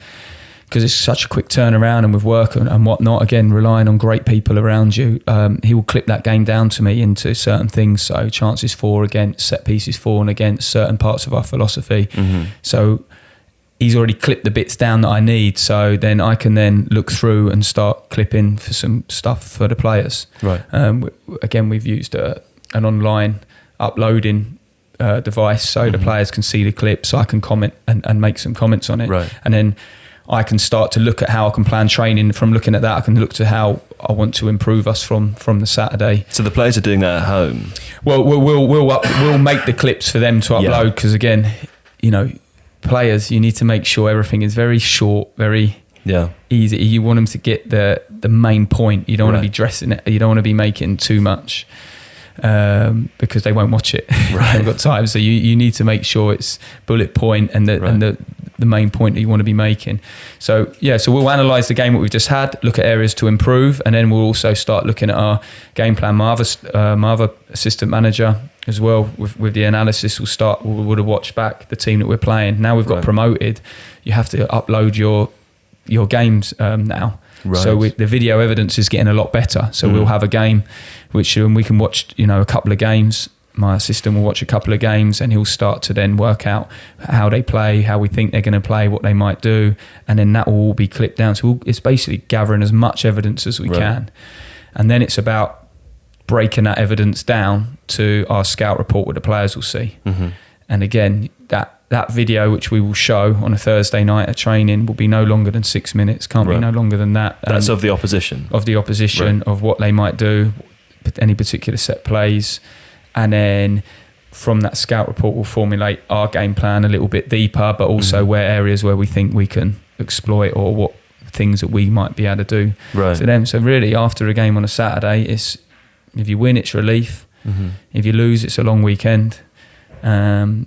because it's such a quick turnaround and with work and whatnot, again relying on great people around you, he will clip that game down to me into certain things. So chances for, against, set pieces for and against, certain parts of our philosophy. So he's already clipped the bits down that I need, so then I can then look through and start clipping for some stuff for the players. Right. Again, we've used an online uploading device so the players can see the clip, so I can comment and make some comments on it. Right. And then I can start to look at how I can plan training. From looking at that, I can look to how I want to improve us from the Saturday. So the players are doing that at home? Well, we'll make the clips for them to upload because, again, players, you need to make sure everything is very short, very easy. You want them to get the main point. You don't want to be dressing it. You don't want to be making too much because they won't watch it. Right. They've got time. So you need to make sure it's bullet point and the main point that you want to be making. So we'll analyse the game that we've just had, look at areas to improve, and then we'll also start looking at our game plan. My other assistant manager as well with the analysis would have watched back the team that we're playing. Now we've got promoted, you have to upload your games now. Right. So the video evidence is getting a lot better. So we'll have a game which we can watch, a couple of games. My assistant will watch a couple of games and he'll start to then work out how they play, how we think they're going to play, what they might do, and then that will all be clipped down. So it's basically gathering as much evidence as we can, and then it's about breaking that evidence down to our scout report, what the players will see. And again, that video which we will show on a Thursday night at training will be no longer than 6 minutes. Can't be no longer than that. That's of the opposition. Of what they might do, any particular set plays. And then from that scout report, we'll formulate our game plan a little bit deeper, but also where areas where we think we can exploit or what things that we might be able to do to them. So really, after a game on a Saturday, if you win, it's relief. If you lose, it's a long weekend. But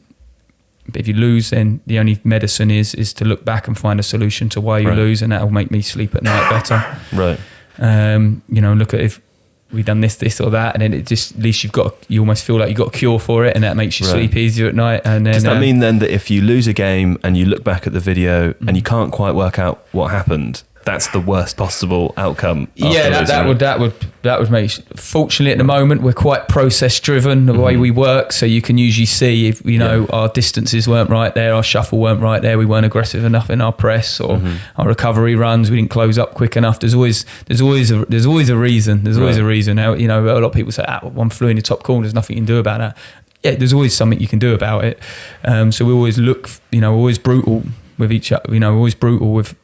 if you lose, then the only medicine is to look back and find a solution to why you lose, and that will make me sleep at night better. Look at if we've done this or that, and then it just, at least you almost feel like you've got a cure for it, and that makes you sleep easier at night. And then, does that mean then that if you lose a game and you look back at the video and you can't quite work out what happened, that's the worst possible outcome? That would make. Fortunately, at the moment, we're quite process driven the way we work, so you can usually see if our distances weren't right there, our shuffle weren't right there, we weren't aggressive enough in our press, or our recovery runs, we didn't close up quick enough. There's always a reason. There's always a reason. Now, a lot of people say, one flew in the top corner, there's nothing you can do about that. Yeah, there's always something you can do about it. So we always look, always brutal with each other. You know, I'm always brutal with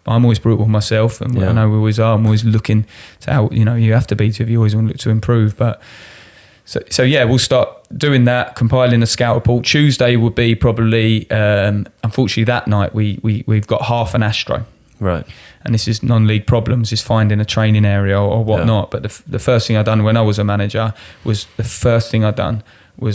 myself, and I know we always are. I'm always looking to how, you know, you have to be if you always want to look to improve. But so yeah, we'll start doing that, compiling a scout report. Tuesday would be probably, unfortunately that night we've got half an Astro. Right. And this is non-league problems, is finding a training area or whatnot. But the first thing I done when I was a manager was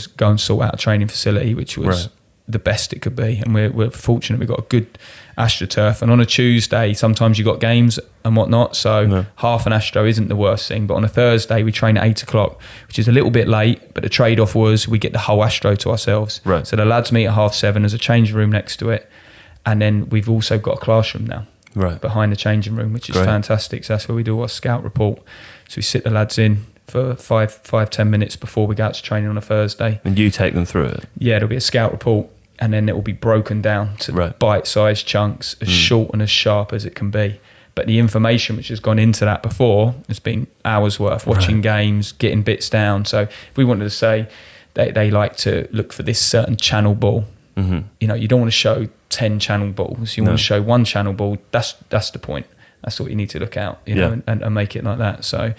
go and sort out a training facility, which was the best it could be. And we're fortunate we've got a good AstroTurf. And on a Tuesday, sometimes you've got games and whatnot. So half an Astro isn't the worst thing. But on a Thursday, we train at 8 o'clock, which is a little bit late. But the trade-off was we get the whole Astro to ourselves. Right. So the lads meet at 7:30. There's a changing room next to it. And then we've also got a classroom now. Right. Behind the changing room, which is fantastic. So that's where we do our scout report. So we sit the lads in for 5-10 minutes before we go out to training on a Thursday. And you take them through it? Yeah, there'll be a scout report, and then it will be broken down to bite-sized chunks, as short and as sharp as it can be. But the information which has gone into that before has been hours worth, watching games, getting bits down. So if we wanted to say they like to look for this certain channel ball, you know, you don't want to show 10 channel balls. You want to show one channel ball. That's the point. That's what you need to look out, you know, and make it like that. So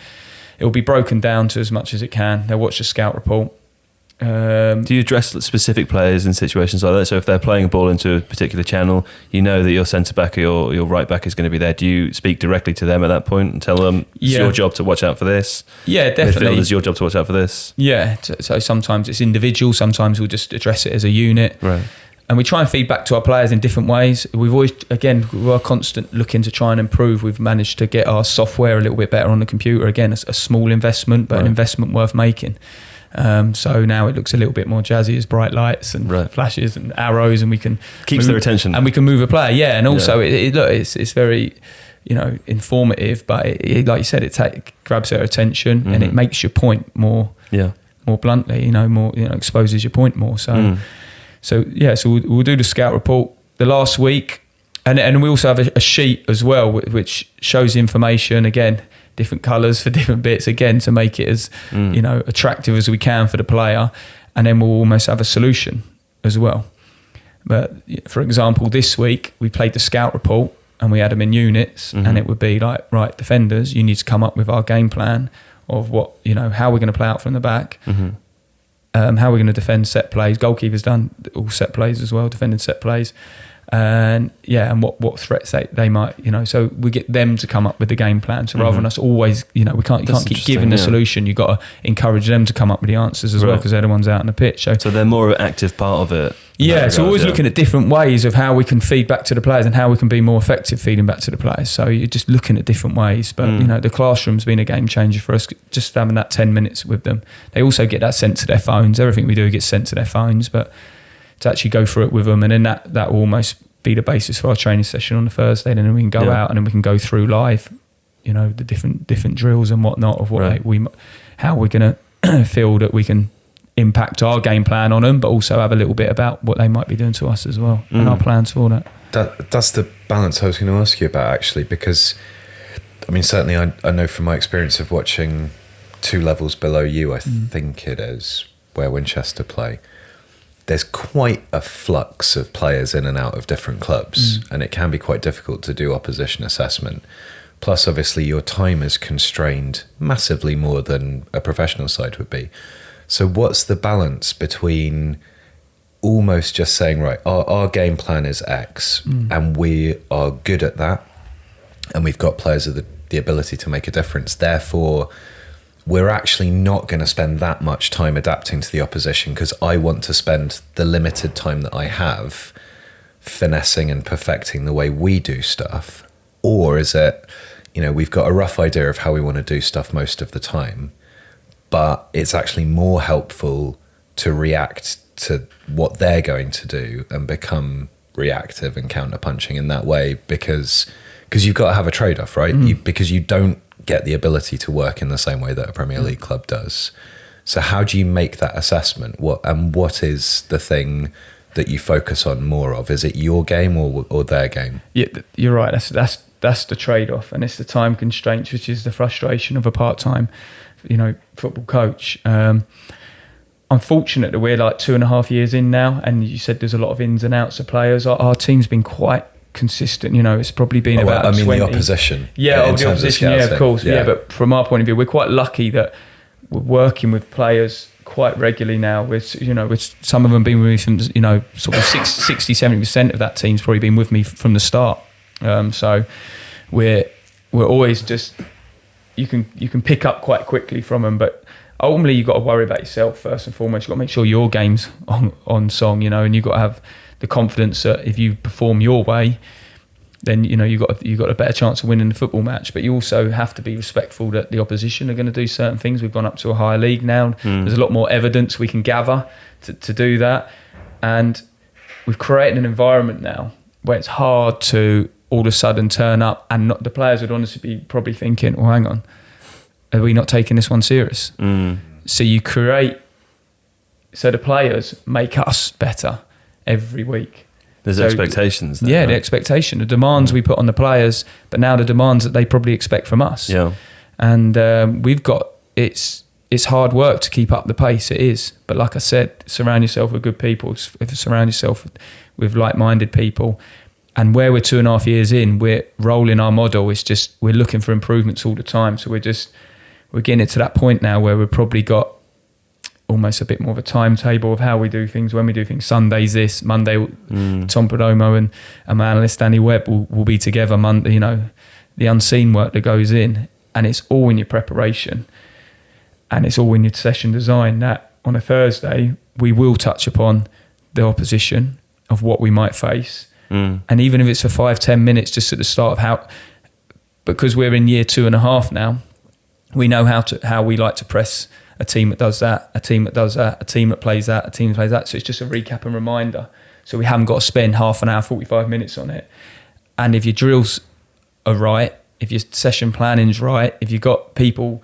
it will be broken down to as much as it can. They'll watch the scout report. Do you address specific players in situations like that? So if they're playing a ball into a particular channel, you know that your centre back or your right back is going to be there. Do you speak directly to them at that point and tell them it's your job to watch out for this? Yeah, definitely. Midfielders, your job to watch out for this? Yeah. So sometimes it's individual. Sometimes we'll just address it as a unit. Right. And we try and feed back to our players in different ways. We've always, again, we're constant looking to try and improve. We've managed to get our software a little bit better on the computer. Again, it's a small investment, but an investment worth making. So now it looks a little bit more jazzy, as bright lights and flashes and arrows, and we can keeps their attention, and we can move a player. Yeah, and also it's very, you know, informative, but it, like you said, it grabs their attention and it makes your point more bluntly. You know, exposes your point more. So. So we'll do the scout report the last week, and we also have a sheet as well, which shows information, again, different colours for different bits, again, to make it as you know, attractive as we can for the player. And then we'll almost have a solution as well. But for example, this week we played the scout report and we had them in units, and it would be like, right, defenders, you need to come up with our game plan of what, you know, how we're going to play out from the back. How we're going to defend set plays. Goalkeeper's done all set plays as well, defending set plays. And what threats they might, you know, so we get them to come up with the game plan. So rather than us always, you know, you can't keep giving the solution. You've got to encourage them to come up with the answers as well, because they're the ones out on the pitch. So they're more an active part of it. Yeah, so always looking at different ways of how we can feed back to the players and how we can be more effective feeding back to the players. So you're just looking at different ways. But, you know, the classroom's been a game changer for us, just having that 10 minutes with them. They also get that sent to their phones. Everything we do gets sent to their phones, but to actually go through it with them, and then that will almost be the basis for our training session on the Thursday. And then we can go out and then we can go through live, you know, the different drills and whatnot of what how we're going to feel that we can impact our game plan on them, but also have a little bit about what they might be doing to us as well, and our plans for that. That's the balance I was going to ask you about, actually, because I mean, certainly I know from my experience of watching 2 levels below you, I think it is, where Winchester play, there's quite a flux of players in and out of different clubs, and it can be quite difficult to do opposition assessment. Plus, obviously, your time is constrained massively more than a professional side would be. So what's the balance between almost just saying, right, our game plan is X, and we are good at that, and we've got players with the ability to make a difference, therefore we're actually not going to spend that much time adapting to the opposition because I want to spend the limited time that I have finessing and perfecting the way we do stuff? Or is it, you know, we've got a rough idea of how we want to do stuff most of the time, but it's actually more helpful to react to what they're going to do and become reactive and counter-punching in that way because you've got to have a trade-off, right? Because you don't get the ability to work in the same way that a Premier League club does. So how do you make that assessment? What is the thing that you focus on more of? Is it your game or their game? Yeah, you're right. That's the trade-off, and it's the time constraints, which is the frustration of a part-time, you know, football coach. I'm fortunate that we're like 2.5 years in now, and you said there's a lot of ins and outs of players. Our team's been quite consistent. You know, it's probably been about. I mean, 20. the opposition. Yeah, the opposition. Yeah, of course. Yeah, but from our point of view, we're quite lucky that we're working with players quite regularly now. With some of them being with me from, you know, sort of 60-70% of that team's probably been with me from the start. So we're always just, you can pick up quite quickly from them, but ultimately you've got to worry about yourself first and foremost. You've got to make sure your game's on song, you know, and you've got to have the confidence that if you perform your way, then, you know, you've got a better chance of winning the football match. But you also have to be respectful that the opposition are going to do certain things. We've gone up to a higher league now. There's a lot more evidence we can gather to do that. And we've created an environment now where it's hard to all of a sudden turn up and the players would honestly be probably thinking, well, hang on, are we not taking this one serious? So you create, so the players make us better every week. There's expectations there, yeah, right? The expectation, the demands we put on the players, but now the demands that they probably expect from us. Yeah. And we've got, it's hard work to keep up the pace, it is. But like I said, surround yourself with good people, surround yourself with like-minded people. And where we're 2.5 years in, we're rolling our model. It's just, we're looking for improvements all the time. So we're getting it to that point now where we've probably got almost a bit more of a timetable of how we do things, when we do things. Sunday's this, Monday, Tom Perdomo and my analyst Danny Webb will be together. Monday, you know, the unseen work that goes in, and it's all in your preparation and it's all in your session design, that on a Thursday, we will touch upon the opposition of what we might face. And even if it's for 5-10 minutes, just at the start of how, because we're in year 2.5 now, we know how we like to press a team that does that, a team that does that, a team that plays that, a team that plays that. So it's just a recap and reminder. So we haven't got to spend half an hour, 45 minutes on it. And if your drills are right, if your session planning's right, if you've got people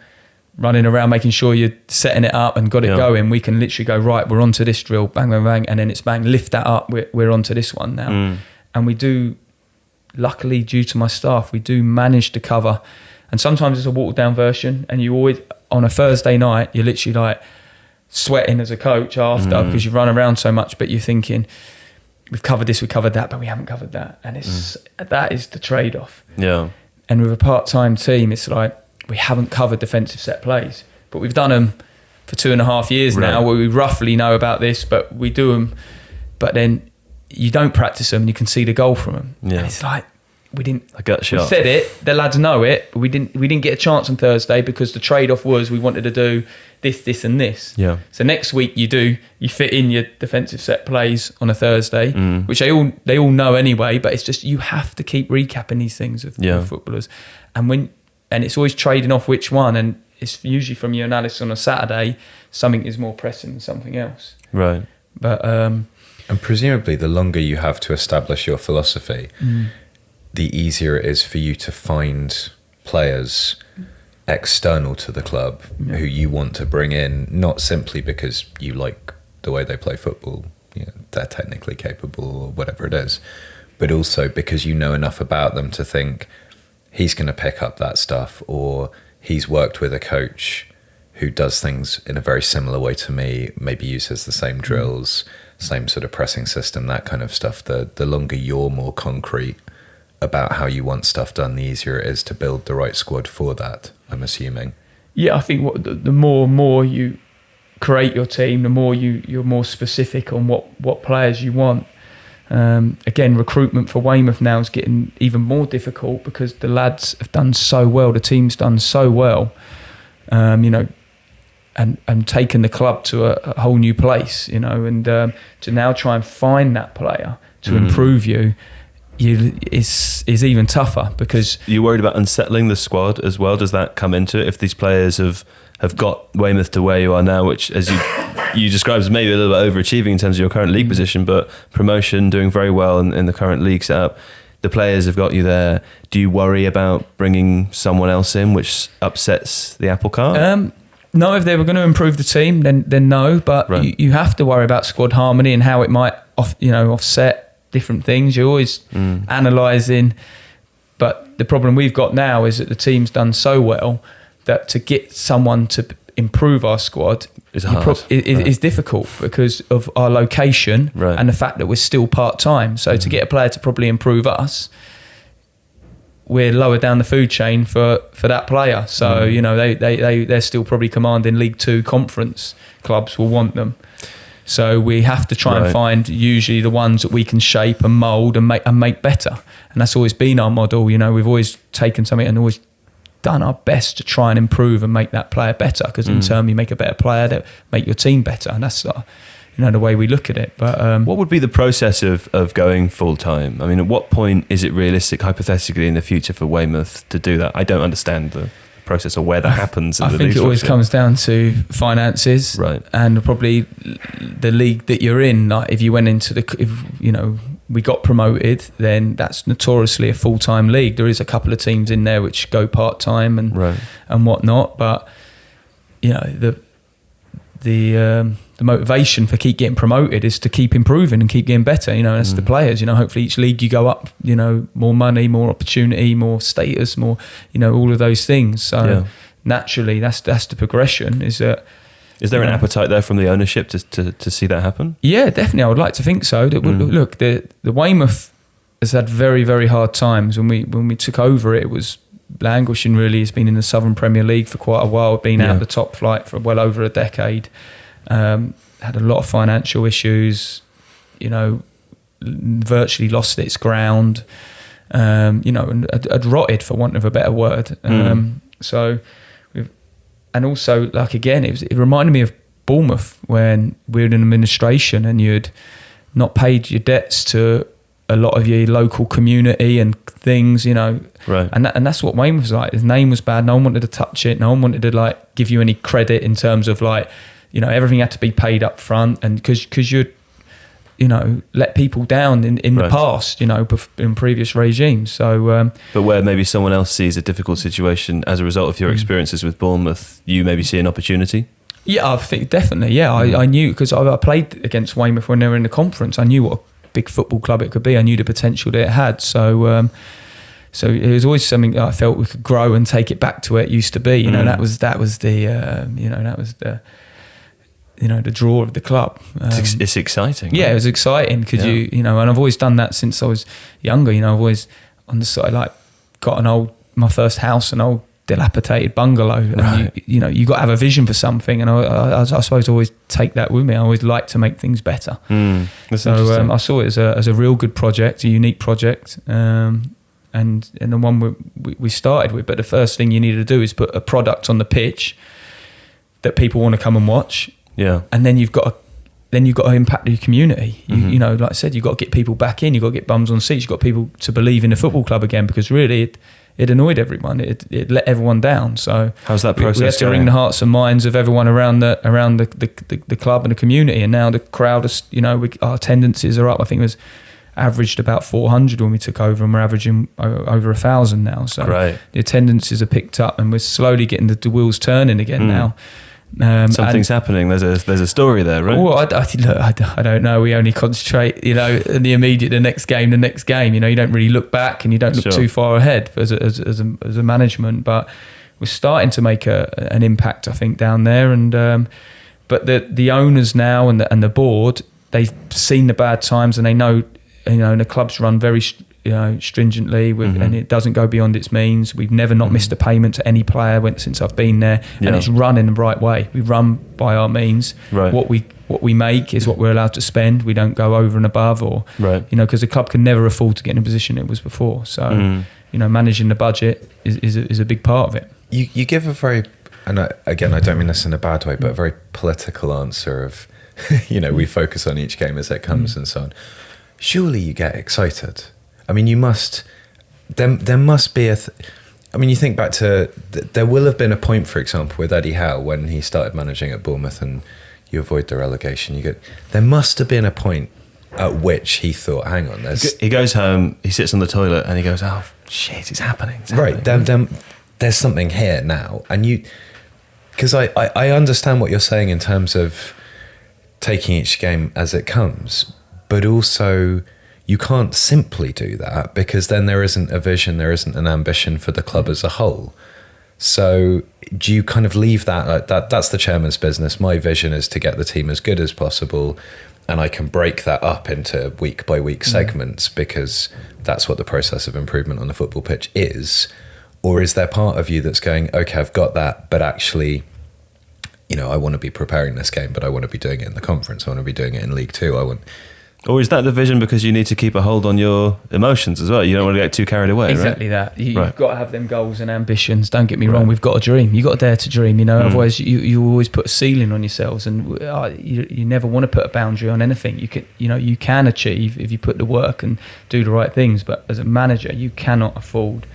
running around making sure you're setting it up and got it going, we can literally go, right, we're onto this drill, bang, bang, bang, and then it's bang, lift that up, we're onto this one now. And we do, luckily due to my staff, we do manage to cover. And sometimes it's a watered down version, and you always, on a Thursday night, you're literally like sweating as a coach after because you run around so much, but you're thinking, we've covered this, we covered that, but we haven't covered that. And that is the trade-off. Yeah. And with a part-time team, it's like, we haven't covered defensive set plays, but we've done them for 2.5 years now, where we roughly know about this, but we do them, but then you don't practice them and you can see the goal from them. Yeah. And it's like, we didn't. I got shot. We said it. The lads know it, but we didn't get a chance on Thursday because the trade-off was we wanted to do this, and this. Yeah. So next week you fit in your defensive set plays on a Thursday, which they all know anyway. But it's just, you have to keep recapping these things with footballers, and it's always trading off which one, and it's usually from your analysis on a Saturday, something is more pressing than something else. Right. But and presumably the longer you have to establish your philosophy, the easier it is for you to find players external to the club who you want to bring in, not simply because you like the way they play football, you know, they're technically capable or whatever it is, but also because you know enough about them to think he's going to pick up that stuff, or he's worked with a coach who does things in a very similar way to me, maybe uses the same drills, same sort of pressing system, that kind of stuff. The longer you're more concrete about how you want stuff done, the easier it is to build the right squad for that, I'm assuming. Yeah, I think the more you create your team, the more you're more specific on what players you want. Again, recruitment for Weymouth now is getting even more difficult because the lads have done so well, the team's done so well, you know, and taken the club to a whole new place, you know, and to now try and find that player to improve you is even tougher, because you're worried about unsettling the squad as well. Does that come into it if these players have got Weymouth to where you are now, which, as you described, as maybe a little bit overachieving in terms of your current league position, but promotion, doing very well in the current league setup, the players have got you there. Do you worry about bringing someone else in, which upsets the apple cart? No, if they were going to improve the team, then no. But you have to worry about squad harmony and how it might offset different things. You're always analysing. But the problem we've got now is that the team's done so well that to get someone to improve our squad It's hard. It's difficult because of our location Right. and the fact that we're still part-time. So to get a player to probably improve us, we're lower down the food chain for that player. So, they're still probably commanding League Two conference. Clubs will want them. So we have to try and find usually the ones that we can shape and mould and make better. And that's always been our model. We've always taken something and always done our best to try and improve and make that player better, because in turn you make a better player that make your team better. And that's the way we look at it. But what would be the process of going full time? I mean, at what point is it realistic, hypothetically, in the future for Weymouth to do that? I don't understand the process or where that happens. I think it always comes down to finances, right? And probably the league that you're in. Like if you went into we got promoted, then that's notoriously a full-time league. There is a couple of teams in there which go part-time and whatnot, but the motivation for keep getting promoted is to keep improving and keep getting better. That's the players. Hopefully each league you go up, more money, more opportunity, more status, more, all of those things. So naturally, that's the progression. Is there an appetite there from the ownership to see that happen? Yeah, definitely. I would like to think so. Look, the Weymouth has had very, very hard times. When we took over it was languishing really. It's been in the Southern Premier League for quite a while, been out the top flight for well over a decade. Had a lot of financial issues, virtually lost its ground, and had rotted, for want of a better word. And also, like again, it reminded me of Bournemouth when we were in administration and you'd not paid your debts to a lot of your local community and things, Right. And that's what Weymouth was like. His name was bad. No one wanted to touch it. No one wanted to give you any credit in terms of everything had to be paid up front, and because you'd let people down in the past, in previous regimes. So, but where maybe someone else sees a difficult situation as a result of your experiences with Bournemouth, you maybe see an opportunity. Yeah, I think definitely. Yeah, I knew, because I played against Weymouth when they were in the conference. I knew what a big football club it could be. I knew the potential that it had. So, so it was always something that I felt we could grow and take it back to where it used to be. That was the draw of the club. It's exciting. Yeah, right? It was exciting because and I've always done that since I was younger. I've always on the side got my first house, an old dilapidated bungalow, and you got to have a vision for something, and I suppose I always take that with me. I always like to make things better. So I saw it as a real good project, a unique project, and the one we started with. But the first thing you need to do is put a product on the pitch that people want to come and watch. Yeah, and then you've got to impact your community. Like I said, you've got to get people back in. You've got to get bums on seats. You've got people to believe in the football club again, because really it annoyed everyone. It let everyone down. So how's that process? We had to wring the hearts and minds of everyone around the club and the community. And now the crowd is, our attendances are up. I think it was averaged about 400 when we took over, and we're averaging over 1,000 now. So the attendances are picked up, and we're slowly getting the wheels turning again now. Something's happening. There's a story there, right? Well, I don't know. We only concentrate, in the immediate, the next game. You don't really look back, and you don't look too far ahead as a management. But we're starting to make an impact, I think, down there. And but the owners now and the board, they've seen the bad times, and they know, and the club's run very stringently and it doesn't go beyond its means. We've never not missed a payment to any player since I've been there, and it's run in the right way. We run by our means. Right. What we make is what we're allowed to spend. We don't go over and above, or because the club can never afford to get in a position it was before. So managing the budget is a big part of it. You give a very, and again, I don't mean this in a bad way, but a very political answer of we focus on each game as it comes and so on. Surely you get excited. I mean, you must. There must be you think back to there will have been a point, for example, with Eddie Howe when he started managing at Bournemouth, and you avoid the relegation. There must have been a point at which he thought, "Hang on." He goes home, he sits on the toilet, and he goes, "Oh shit, it's happening." Right. There's something here now, and because I understand what you're saying in terms of taking each game as it comes, but also, you can't simply do that, because then there isn't a vision, there isn't an ambition for the club as a whole. So do you kind of leave that, like that's the chairman's business. My vision is to get the team as good as possible, and I can break that up into week by week segments because that's what the process of improvement on the football pitch is? Or is there part of you that's going, okay, I've got that, but actually, you know, I want to be preparing this game, but I want to be doing it in the conference. I want to be doing it in League Two. Or is that the vision because you need to keep a hold on your emotions as well? You don't want to get too carried away, exactly right? That. You've got to have them goals and ambitions. Don't get me wrong, we've got to dream. You've got to dare to dream, you know, otherwise you always put a ceiling on yourselves, and you never want to put a boundary on anything. You can achieve if you put the work and do the right things, but as a manager, you cannot afford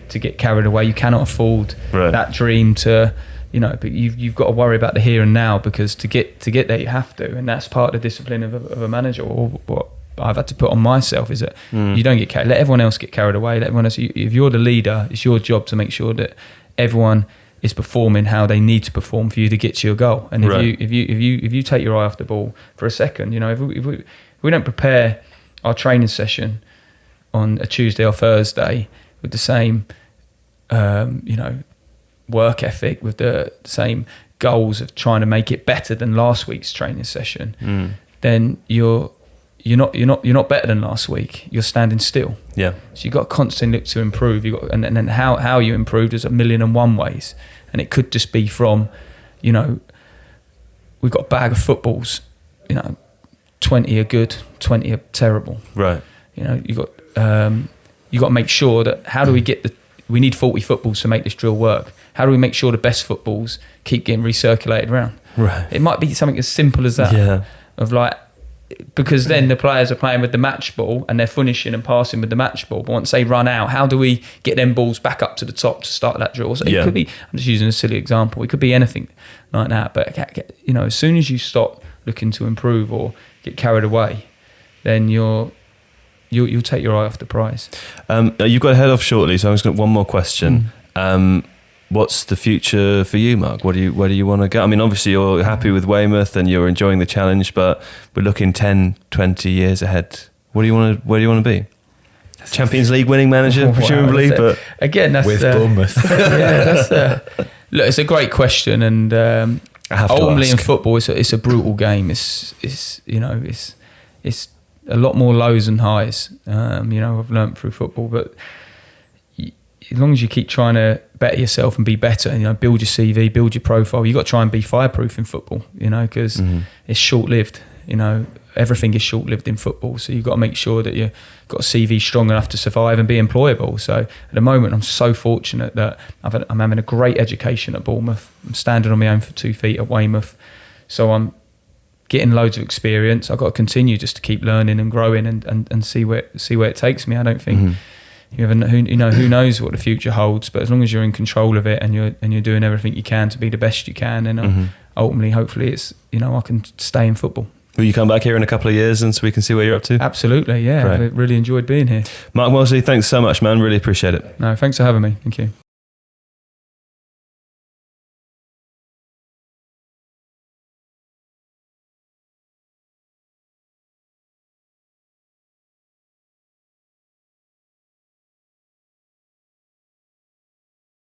to get carried away. You cannot afford that dream to... but you've got to worry about the here and now, because to get there you have to, and that's part of the discipline of a manager, or what I've had to put on myself is that you don't get carried. Let everyone else get carried away. Let everyone else. If you're the leader, it's your job to make sure that everyone is performing how they need to perform for you to get to your goal. And if you take your eye off the ball for a second, if we don't prepare our training session on a Tuesday or Thursday with the same, work ethic, with the same goals of trying to make it better than last week's training session, then you're not better than last week. You're standing still. Yeah. So you've got to constantly look to improve. And then how you improve, there's 1,000,001 ways, and it could just be from, we've got a bag of footballs, 20 are good, 20 are terrible. Right. You got to make sure that how do we get we need 40 footballs to make this drill work. How do we make sure the best footballs keep getting recirculated around? Right. It might be something as simple as that. Yeah. Because then the players are playing with the match ball and they're finishing and passing with the match ball. But once they run out, how do we get them balls back up to the top to start that drill? So it could be, I'm just using a silly example, it could be anything like that. But as soon as you stop looking to improve or get carried away, then you'll take your eye off the prize. You've got to head off shortly, so I'm just got one more question. What's the future for you, Mark? Where do you want to go? I mean, obviously you're happy with Weymouth and you're enjoying the challenge, but we're looking 10, 20 years ahead. Where do you want to be? Champions League winning manager, presumably, but again, that's with Bournemouth. Look, it's a great question, and ultimately in football, it's a brutal game. It's a lot more lows and highs. I've learnt through football, but as long as you keep trying to better yourself and be better, build your CV, build your profile, you've got to try and be fireproof in football, because it's short-lived. Everything is short-lived in football, so you've got to make sure that you've got a CV strong enough to survive and be employable. So at the moment, I'm so fortunate that I'm having a great education at Bournemouth. I'm standing on my own for 2 feet at Weymouth, so I'm getting loads of experience. I've got to continue just to keep learning and growing and see where it takes me. I don't think who knows what the future holds, but as long as you're in control of it and you're doing everything you can to be the best you can, and ultimately, hopefully, it's I can stay in football. Will you come back here in a couple of years and so we can see where you're up to? Absolutely, yeah. Great. I really enjoyed being here. Mark Molesley, thanks so much, man. Really appreciate it. No, thanks for having me. Thank you.